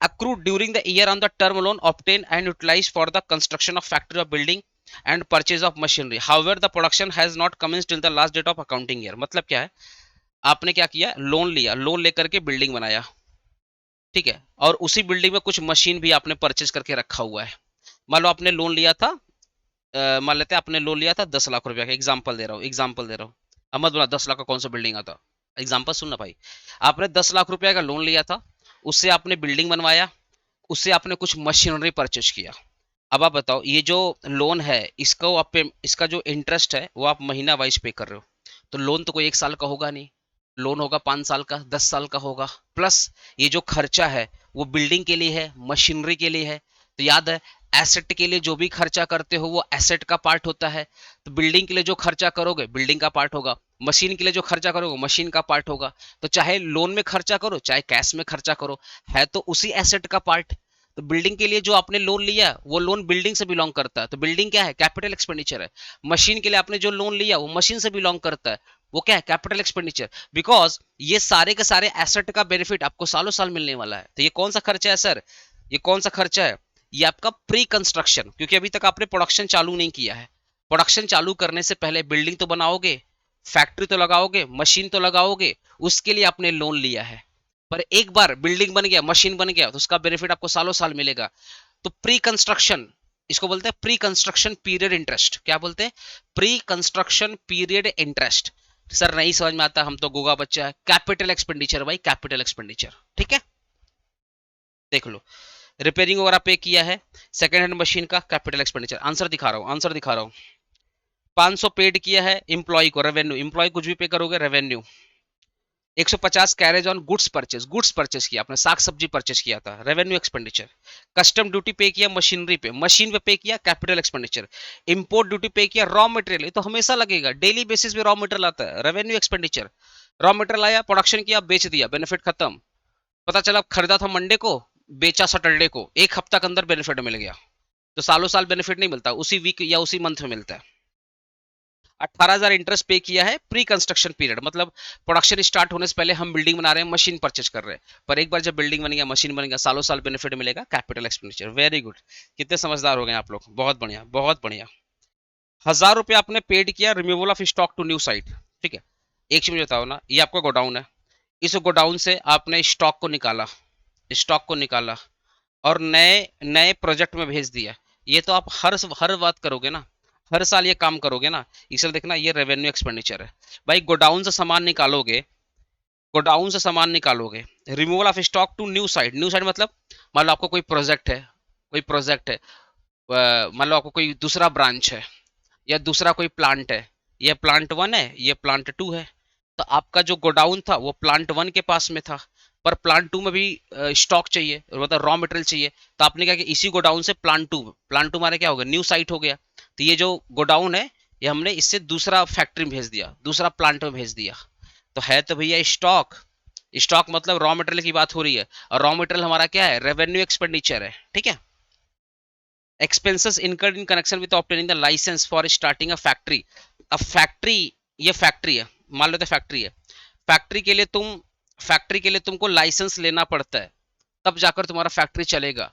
S1: accrued during the year on the term loan obtained and utilized for the construction of factory or building and purchase of machinery. However, the production has not commenced till the last date of accounting year. मतलब क्या है, आपने क्या किया, लोन लिया, लोन लेकर के बिल्डिंग बनाया, ठीक है, और उसी बिल्डिंग में कुछ मशीन भी आपने परचेज करके रखा हुआ है। मान लो आपने लोन लिया था, मान लेते हैं आपने लोन लिया था 10 लाख रुपया का, एग्जाम्पल दे रहा हूँ। अब मत बोला 10 लाख का कौन सा बिल्डिंग आता, एग्जाम्पल सुनना भाई। आपने 10 लाख रुपया का लोन लिया था, उससे आपने बिल्डिंग बनवाया, उससे आपने कुछ मशीनरी परचेज किया। अब आप बताओ ये जो लोन है इसको आप पे, इसका जो इंटरेस्ट है वो आप महीना वाइज पे कर रहे हो। तो लोन तो कोई 1 साल का होगा नहीं, लोन होगा 5 साल का, 10 साल का होगा। प्लस ये जो खर्चा है वो बिल्डिंग के लिए है, मशीनरी के लिए है। तो याद है, एसेट के लिए जो भी खर्चा करते हो वो एसेट का पार्ट होता है। तो बिल्डिंग के लिए जो खर्चा करोगे बिल्डिंग का पार्ट होगा, मशीन के लिए जो खर्चा करोगे मशीन का पार्ट होगा। तो चाहे लोन में खर्चा करो चाहे कैश में खर्चा करो, है तो उसी एसेट का पार्ट। तो बिल्डिंग के लिए जो आपने लोन लिया वो लोन बिल्डिंग से बिलोंग करता है, तो बिल्डिंग क्या है, कैपिटल एक्सपेंडिचर है। मशीन के लिए आपने जो लोन लिया वो मशीन से बिलोंग करता है, वो क्या है, कैपिटल एक्सपेंडिचर। बिकॉज ये सारे के सारे एसेट का बेनिफिट आपको सालों साल मिलने वाला है। तो ये कौन सा खर्चा है सर, ये कौन सा खर्चा है, ये आपका प्री कंस्ट्रक्शन, क्योंकि अभी तक आपने प्रोडक्शन चालू नहीं किया है। प्रोडक्शन चालू करने से पहले बिल्डिंग तो बनाओगे, फैक्ट्री तो लगाओगे, मशीन तो लगाओगे, उसके लिए आपने लोन लिया है। पर एक बार बिल्डिंग बन गया, मशीन बन गया, तो उसका बेनिफिट आपको सालों साल मिलेगा। तो प्री कंस्ट्रक्शन, इसको बोलते हैं प्री कंस्ट्रक्शन पीरियड इंटरेस्ट। क्या बोलते हैं, pre construction period interest. Sir नहीं समझ में आता, हम तो गोगा बच्चा है। कैपिटल एक्सपेंडिचर भाई, कैपिटल एक्सपेंडिचर। ठीक है, देख लो, रिपेयरिंग वगैरह पे किया है, सेकेंड हैंड मशीन का कैपिटल एक्सपेंडिचर। आंसर दिखा रहा हूं, आंसर दिखा रहा हूं। 500 पेड किया है इंप्लॉय को, रेवेन्यू, इंप्लॉय कुछ भी पे करोगे revenue. 150 carriage on goods purchase किया आपने, साग सब्जी परचेज किया था, रेवेन्यू एक्सपेंडिचर। कस्टम ड्यूटी पे किया मशीनरी पे, मशीन पे किया, कैपिटल एक्सपेंडिचर। इंपोर्ट ड्यूटी पे किया रॉ मटेरियल, तो हमेशा लगेगा, डेली बेसिस पे रॉ मटेरियल आता है, रेवेन्यू एक्सपेंडिचर। रॉ मटेरियल आया, प्रोडक्शन किया, बेच दिया, बेनिफिट खत्म। पता चला खरीदा था मंडे को, बेचा सैटरडे को, 1 हफ्ता के अंदर बेनिफिट मिल गया। तो सालों साल बेनिफिट नहीं मिलता, उसी वीक या उसी मंथ में मिलता है। 18,000 इंटरेस्ट पे किया है प्री कंस्ट्रक्शन पीरियड, मतलब प्रोडक्शन स्टार्ट होने से पहले हम बिल्डिंग बना रहे हैं, मशीन परचेज कर रहे हैं। पर एक बार जब बिल्डिंग बन गया, मशीन बन गया, सालों साल बेनिफिट मिलेगा, कैपिटल एक्सपेंडिचर। वेरी गुड, कितने समझदार हो गए आप लोग, बहुत बढ़िया बहुत बढ़िया। 1,000 रुपया आपने पेड किया removal of stock to new site. ठीक है, एक चीज मुझे बताओ ना, ये आपका गोडाउन है, इस गोडाउन से आपने स्टॉक को निकाला, स्टॉक को निकाला और नए नए प्रोजेक्ट में भेज दिया। ये तो आप हर बात करोगे ना, हर साल ये काम करोगे ना, इसलिए देखना ये रेवेन्यू एक्सपेंडिचर है भाई। गोडाउन से सामान निकालोगे, गोडाउन से सामान निकालोगे। Removal of stock to new site, new site मतलब मान लो आपको कोई प्रोजेक्ट है, कोई प्रोजेक्ट है, मान लो आपको कोई दूसरा ब्रांच है या दूसरा कोई प्लांट है, ये प्लांट वन है, ये प्लांट टू है। तो आपका जो गोडाउन था वो प्लांट वन के पास में था, पर प्लांट टू में भी स्टॉक चाहिए, मतलब रॉ मटेरियल चाहिए। तो आपने क्या कि इसी गोडाउन से प्लांट टू मारे क्या हो गया, न्यू साइट हो गया। तो ये जो गोडाउन है ये हमने इससे दूसरा फैक्ट्री में भेज दिया, दूसरा प्लांट में भेज दिया। तो है तो भैया स्टॉक, स्टॉक मतलब रॉ मटेरियल की बात हो रही है, और रॉ मटेरियल हमारा क्या है, रेवेन्यू एक्सपेंडिचर है, ठीक है। Expenses incurred in connection with obtaining the licence for starting a factory. अब फैक्ट्री, ये फैक्ट्री है, मान लो तो फैक्ट्री है, फैक्ट्री के लिए तुम, फैक्ट्री के लिए तुमको लाइसेंस लेना पड़ता है, तब जाकर तुम्हारा फैक्ट्री चलेगा।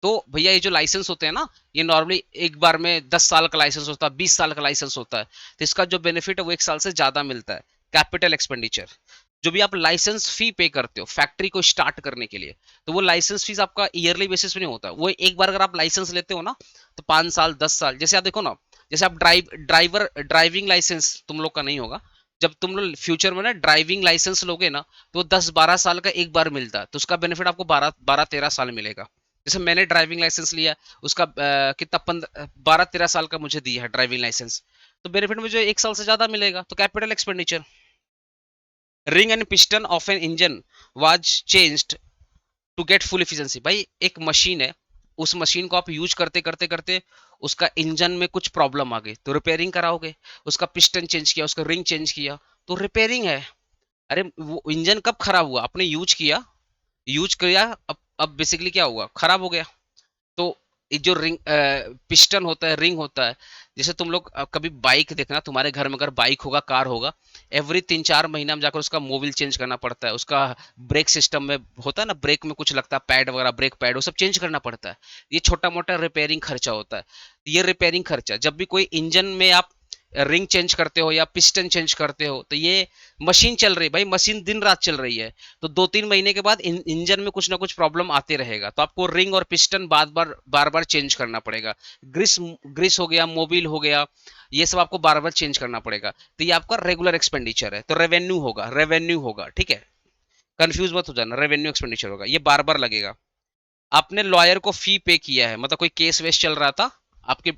S1: तो भैया ये जो लाइसेंस होते हैं ना, ये नॉर्मली एक बार में 10 साल का लाइसेंस होता है, 20 साल का लाइसेंस होता है। तो इसका जो बेनिफिट है वो 1 साल से ज्यादा मिलता है। कैपिटल एक्सपेंडिचर, जो भी आप लाइसेंस फी पे करते हो फैक्ट्री को स्टार्ट करने के लिए, तो वो लाइसेंस फीस आपका ईयरली बेसिस पे नहीं होता, वो एक बार अगर आप लाइसेंस लेते हो ना, तो 5 साल 10 साल, जैसे आप देखो ना, जैसे आप ड्राइविंग लाइसेंस तुम लोग का नहीं होगा, जब तुम लोग फ्यूचर में ना ड्राइविंग लाइसेंस लोगे ना, तो 10-12 साल का एक बार मिलता है, तो उसका बेनिफिट आपको 12-13 साल मिलेगा। जैसे मैंने ड्राइविंग लाइसेंस लिया, उसका कितना 12-13 साल का मुझे दिया है ड्राइविंग लाइसेंस, तो बेनिफिट मुझे 1 साल से ज्यादा मिलेगा। तो capital expenditure. Ring and piston of an engine was changed to get full efficiency. भाई एक मशीन है, उस मशीन को आप यूज करते करते करते उसका इंजन में कुछ प्रॉब्लम आ गई, तो रिपेयरिंग कराओगे। उसका पिस्टन चेंज किया, उसका रिंग चेंज किया, तो रिपेयरिंग है। अरे वो इंजन कब खराब हुआ, आपने यूज किया, अब बेसिकली क्या हुआ, खराब हो गया। तो ये जो रिंग पिस्टन होता है, रिंग होता है, जैसे तुम लोग कभी बाइक देखना, तुम्हारे घर में अगर बाइक होगा, कार होगा, एवरी 3-4 महीना में जाकर उसका मोबिल चेंज करना पड़ता है। उसका ब्रेक सिस्टम में होता है ना, ब्रेक में कुछ लगता है, पैड वगैरह, ब्रेक पैड, वो सब चेंज करना पड़ता है। ये छोटा मोटा रिपेयरिंग खर्चा होता है। ये रिपेयरिंग खर्चा, जब भी कोई इंजन में आप रिंग चेंज करते हो या पिस्टन चेंज करते हो, तो ये मशीन चल रही है भाई, मशीन दिन रात चल रही है। तो 2-3 महीने के बाद इंजन में कुछ ना कुछ प्रॉब्लम आते रहेगा, तो आपको रिंग और पिस्टन बार बार चेंज करना पड़ेगा। ग्रिस ग्रिस हो गया, मोबिल हो गया, ये सब आपको बार बार चेंज करना पड़ेगा। तो ये आपका रेगुलर एक्सपेंडिचर है, तो रेवेन्यू होगा, ठीक है। कंफ्यूज मत हो जाना, रेवेन्यू एक्सपेंडिचर होगा, ये बार बार लगेगा। आपने लॉयर को फी पे किया है, मतलब कोई केस वेस चल रहा था आपके,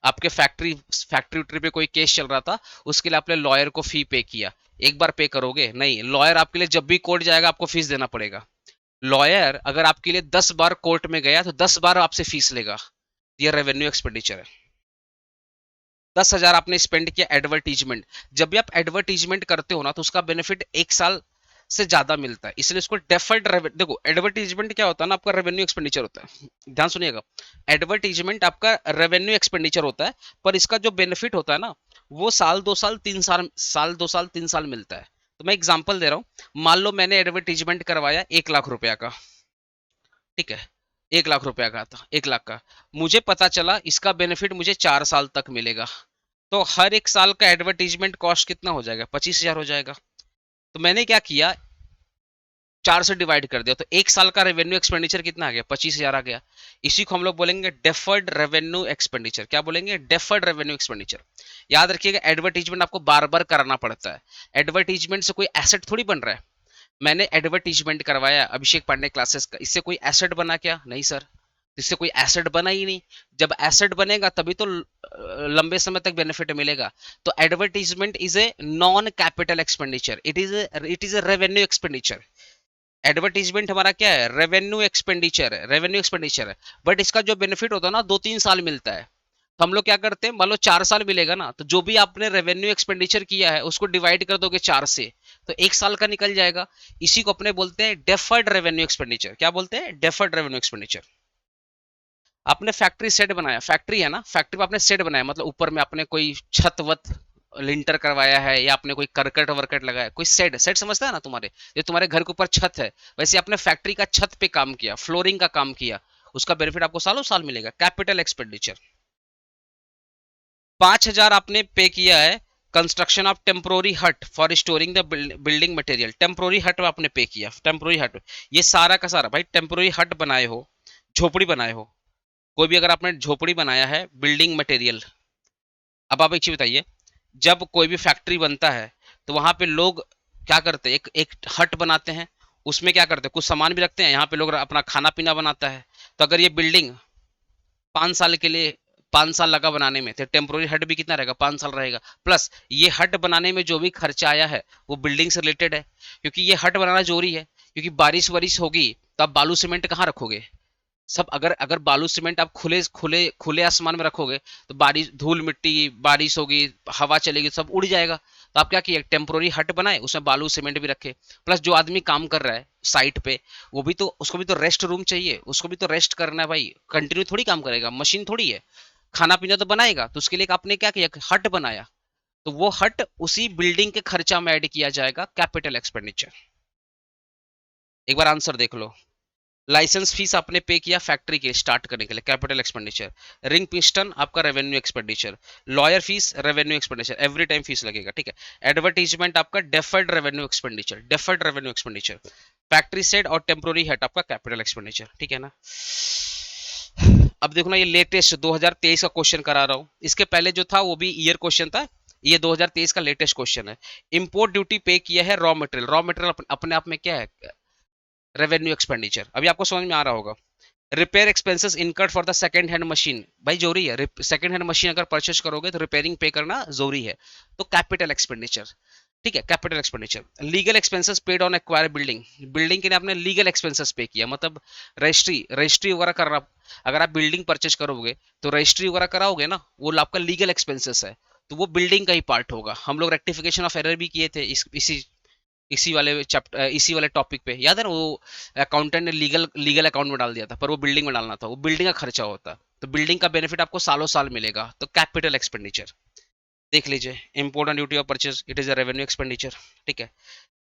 S1: आपके फैक्ट्री उट्री पे कोई केस चल रहा था, उसके लिए आपने लॉयर को फी पे किया। एक बार पे करोगे नहीं, लॉयर आपके लिए जब भी कोर्ट जाएगा आपको फीस देना पड़ेगा। लॉयर अगर आपके लिए 10 बार कोर्ट में गया तो 10 बार आपसे फीस लेगा। ये रेवेन्यू एक्सपेंडिचर है। 10,000 आपने स्पेंड किया एडवर्टीजमेंट। जब भी आप एडवर्टीजमेंट करते हो ना, तो उसका बेनिफिट 1 साल से ज्यादा मिलता है, इसलिए इसको डेफर्ड रेवेन्यू, देखो एडवर्टीजमेंट क्या होता है ना, आपका रेवेन्यू एक्सपेंडिचर होता है, ध्यान सुनिएगा। एडवर्टीजमेंट आपका रेवेन्यू एक्सपेंडिचर होता है, पर इसका जो बेनिफिट होता है ना, वो साल 2 साल 3 साल मिलता है। तो मैं एग्जांपल दे रहा हूँ, मान लो मैंने एडवर्टीजमेंट करवाया 1 लाख रुपया का, ठीक है, 1 लाख रुपया का था, 1 लाख का, मुझे पता चला इसका बेनिफिट मुझे 4 साल तक मिलेगा। तो हर एक साल का एडवर्टीजमेंट कॉस्ट कितना हो जाएगा, 25,000 हो जाएगा। तो मैंने क्या किया, 4 से डिवाइड कर दिया, तो 1 साल का रेवेन्यू एक्सपेंडिचर कितना आ गया, 25,000 आ गया। इसी को हम लोग बोलेंगे डेफर्ड रेवेन्यू एक्सपेंडिचर। क्या बोलेंगे, डेफर्ड रेवेन्यू एक्सपेंडिचर। याद रखिएगा, एडवर्टीजमेंट आपको बार बार कराना पड़ता है। एडवर्टीजमेंट से कोई एसेट थोड़ी बन रहा है। मैंने एडवर्टीजमेंट करवाया अभिषेक पांडे क्लासेस का, इससे कोई एसेट बना क्या, नहीं सर, इससे कोई एसेट बना ही नहीं। जब एसेट बनेगा तभी तो लंबे समय तक बेनिफिट मिलेगा। तो advertisement is a non capital expenditure, it is a revenue expenditure. Advertisement हमारा क्या है, रेवेन्यू एक्सपेंडिचर है, रेवेन्यू एक्सपेंडिचर है। बट इसका जो बेनिफिट होता है ना, 2-3 साल मिलता है। तो हम लोग क्या करते हैं, मान लो 4 साल मिलेगा ना, तो जो भी आपने रेवेन्यू एक्सपेंडिचर किया है उसको डिवाइड कर दोगे 4 से, तो 1 साल का निकल जाएगा। इसी को अपने बोलते हैं डेफर्ड रेवेन्यू एक्सपेंडिचर। क्या बोलते हैं, डेफर्ड रेवेन्यू एक्सपेंडिचर। आपने फैक्ट्री सेट बनाया, फैक्ट्री है ना, फैक्ट्री में आपने सेट बनाया, मतलब ऊपर में आपने कोई छत वत लिंटर करवाया है, या आपने कोई करकट वर्कट लगाया, कोई सेट सेट समझता है ना, तुम्हारे जो तुम्हारे घर के ऊपर छत है, वैसे आपने फैक्ट्री का छत पे काम किया, फ्लोरिंग का काम किया, उसका बेनिफिट आपको सालों साल मिलेगा, कैपिटल एक्सपेंडिचर। 5,000 आपने पे किया है कंस्ट्रक्शन ऑफ टेम्पोरी हट for storing the building material. Temporary हट में आपने पे किया, टेम्पोरी हट, ये सारा का सारा भाई टेम्पोरी हट बनाए हो, झोपड़ी बनाए हो, कोई भी अगर आपने झोपड़ी बनाया है, बिल्डिंग मटेरियल। अब आप एक चीज बताइए, जब कोई भी फैक्ट्री बनता है तो वहां पे लोग क्या करते हैं, एक एक हट बनाते हैं, उसमें क्या करते हैं, कुछ सामान भी रखते हैं, यहाँ पे लोग अपना खाना पीना बनाता है। तो अगर ये बिल्डिंग 5 साल के लिए, 5 साल लगा बनाने में, तो टेम्पोररी हट भी कितना रहेगा, 5 साल रहेगा। प्लस ये हट बनाने में जो भी खर्चा आया है वो बिल्डिंग से रिलेटेड है, क्योंकि ये हट बनाना जरूरी है, क्योंकि बारिश वारिश होगी तो आप बालू सीमेंट कहाँ रखोगे, सब अगर अगर बालू सीमेंट आप खुले खुले खुले आसमान में रखोगे तो बारिश, धूल मिट्टी, बारिश होगी, हवा चलेगी, सब उड़ जाएगा। तो आप क्या किए, टेम्पोररी हट बनाए, उसमें बालू सीमेंट भी रखे। प्लस जो आदमी काम कर रहा है साइट पे, वो भी तो, उसको भी तो रेस्ट रूम चाहिए, उसको भी तो रेस्ट करना है भाई, कंटिन्यू थोड़ी काम करेगा, मशीन थोड़ी है, खाना पीना तो बनाएगा। तो उसके लिए आपने क्या किया, हट बनाया। तो वो हट उसी बिल्डिंग के खर्चा में ऐड किया जाएगा, कैपिटल एक्सपेंडिचर। एक बार आंसर देख लो। लाइसेंस फीस आपने पे किया फैक्ट्री के स्टार्ट करने के लिए, कैपिटल एक्सपेंडिचर। रिंग पिस्टन आपका revenue expenditure. Lawyer fees revenue expenditure, every time fees लगेगा, ठीक है। एडवर्टीजमेंट आपका deferred revenue expenditure, deferred revenue expenditure. Factory set और टेम्पोररी हेट आपका कैपिटल एक्सपेंडिचर, ठीक है ना। अब देखो ना, ये लेटेस्ट 2023 का क्वेश्चन करा रहा हूं, इसके पहले जो था वो भी ईयर क्वेश्चन था, ये 2023 का लेटेस्ट क्वेश्चन है। इंपोर्ट ड्यूटी पे किया है रॉ मटेरियल, रॉ मटेरियल अपने आप में क्या है, रेवेन्यू एक्सपेंडिचर। अभी आपको समझ में आ रहा होगा। Repair expenses incurred for the second hand machine, भाई जरूरी है, सेकंड हैंड मशीन अगर परचेज करोगे तो रिपेयरिंग पे करना जरूरी है, तो कैपिटल एक्सपेंडिचर, ठीक है, capital expenditure. Legal expenses paid on acquire building, building के लिए आपने लीगल एक्सपेंसेस पे किया, मतलब रजिस्ट्री रजिस्ट्री वगैरह करना, अगर आप बिल्डिंग परचेज करोगे तो रजिस्ट्री वगैरह कराओगे ना, वो आपका लीगल एक्सपेंसेस है, तो वो बिल्डिंग का ही पार्ट होगा। हम लोग रेक्टिफिकेशन ऑफ एरर भी किए थे इसी वाले चैप्टर, इसी वाले टॉपिक पे, याद है ना, वो अकाउंटेंट ने लीगल लीगल अकाउंट में डाल दिया था, पर वो बिल्डिंग में डालना था, वो बिल्डिंग का खर्चा होता है, तो बिल्डिंग का बेनिफिट आपको सालों साल मिलेगा, तो कैपिटल एक्सपेंडिचर। देख लीजिए, import and duty of purchase, it is a revenue expenditure, ठीक है।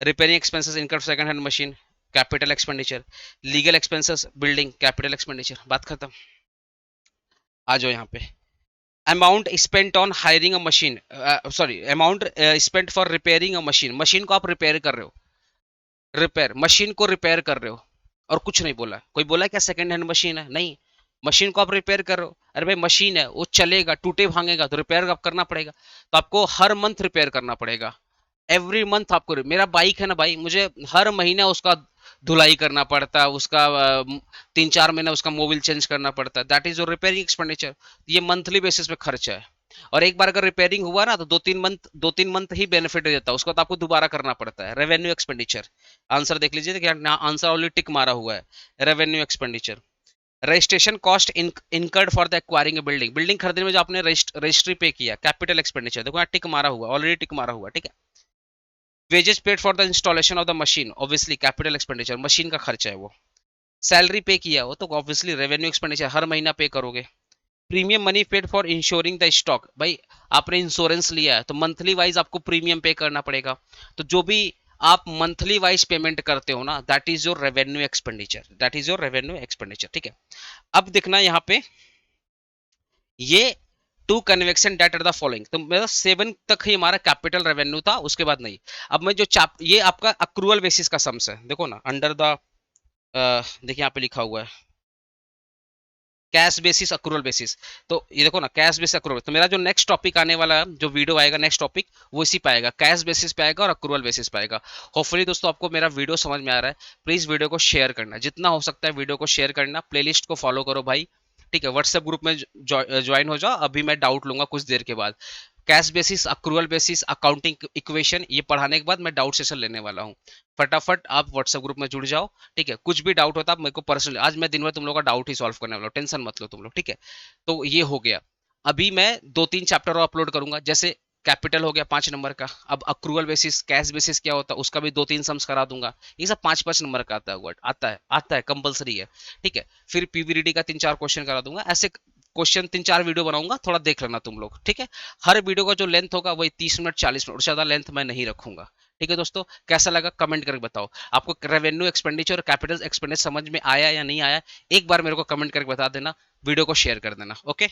S1: Repairing expenses incurred second hand machine, capital expenditure. Legal expenses building, capital expenditure, बात खत्म। आ जाओ यहाँ पे, amount spent on hiring a machine, sorry, amount spent for repairing a machine, machine को आप रिपेयर कर रहे हो, रिपेयर, मशीन को रिपेयर कर रहे हो, और कुछ नहीं बोला, कोई बोला क्या सेकंड हैंड मशीन है, नहीं, मशीन को आप रिपेयर कर रहे हो। अरे भाई मशीन है, वो चलेगा, टूटे भांगेगा तो रिपेयर आप करना पड़ेगा, तो आपको हर मंथ रिपेयर करना पड़ेगा, एवरी मंथ आपको। मेरा बाइक है ना भाई, मुझे हर महीना उसका धुलाई करना पड़ता है, उसका 3-4 महीना उसका मोबिल चेंज करना पड़ता है, that is your repairing expenditure. ये मंथली बेसिस पे खर्चा है, और एक बार अगर रिपेयरिंग हुआ ना तो 2-3 मंथ ही बेनिफिट देता है, उसके बाद आपको दोबारा करना पड़ता है, रेवेन्यू एक्सपेंडिचर। आंसर देख लीजिए, क्या आंसर ऑलरेडी टिक मारा हुआ है, revenue expenditure. Registration cost incurred for the acquiring building, building खरीदने में जो आपने रजिस्ट्री पे किया, कैपिटल एक्सपेंडिचर, देखो यहाँ टिक मारा हुआ, ऑलरेडी टिक मारा हुआ, ठीक है। Wages paid for the installation of the machine, obviously capital expenditure, machine का खर्चा है वो। सैलरी पे किया हो तो ऑब्वियसली रेवेन्यू एक्सपेंडिचर, हर महीना पे करोगे। Premium money paid for ensuring the stock, भाई आपने इंश्योरेंस लिया है तो मंथली वाइज आपको प्रीमियम पे करना पड़ेगा, तो जो भी आप मंथली वाइज पेमेंट करते हो ना, that is your revenue expenditure, that is your revenue expenditure, ठीक है। अब देखना यहाँ पे, ये two convection date are the following, तो मेरा 7 तक ही हमारा कैपिटल रेवेन्यू था, उसके बाद नहीं। अब मैं जो ये आपका अक्रूवल बेसिस का सम्स है, देखो ना, अंडर द, देखिए यहाँ पे लिखा हुआ है कैश बेसिस अक्रूवल बेसिस, तो ये देखो ना, कैश बेसिस अक्रूवल, तो मेरा जो नेक्स्ट टॉपिक आने वाला है, जो वीडियो आएगा नेक्स्ट टॉपिक, वो इसी पे आएगा, कैश बेसिस पे आएगा और अक्रूवल बेसिस पे आएगा। होपफुली दोस्तों आपको मेरा वीडियो समझ में आ रहा है, प्लीज वीडियो को शेयर करना, जितना हो सकता है वीडियो को शेयर करना, प्लेलिस्ट को फॉलो करो भाई, ठीक है। व्हाट्सएप ग्रुप में ज्वाइन हो जाओ, अभी मैं डाउट लूंगा कुछ देर के बाद, cash basis, accrual basis, accounting equation, ये पढ़ाने के बाद मैं डाउट सेशन लेने वाला हूँ। फटाफट आप व्हाट्सएप ग्रुप में जुड़ जाओ, ठीक है। कुछ भी डाउट होता है मेरे को पर्सनली, आज मैं दिन भर तुम लोग का डाउट ही सॉल्व करने वाला हूँ, टेंशन मत लो तुम लोग, ठीक है। तो ये हो गया। अभी मैं 2-3 चैप्टर और अपलोड करूंगा, जैसे कैपिटल हो गया 5 नंबर का, अब अक्रूवल बेसिस, कैश बेसिस क्या होता है उसका भी 2-3 सम्स करा दूंगा, ये सब 5-5 नंबर का आता है, वर्ड आता है कंपलसरी है, ठीक है। फिर पीवीडीडी का 3-4 क्वेश्चन करा दूंगा, ऐसे क्वेश्चन 3-4 वीडियो बनाऊंगा, थोड़ा देख लेना तुम लोग, ठीक है। हर वीडियो का जो लेंथ होगा वही 30 मिनट 40 मिनट, उससे ज्यादा लेंथ मैं नहीं रखूंगा, ठीक है दोस्तों। कैसा लगा कमेंट करके बताओ, आपको रेवेन्यू एक्सपेंडिचर और कैपिटल एक्सपेंडिचर समझ में आया या नहीं आया, एक बार मेरे को कमेंट करके बता देना, वीडियो को शेयर कर देना, ओके।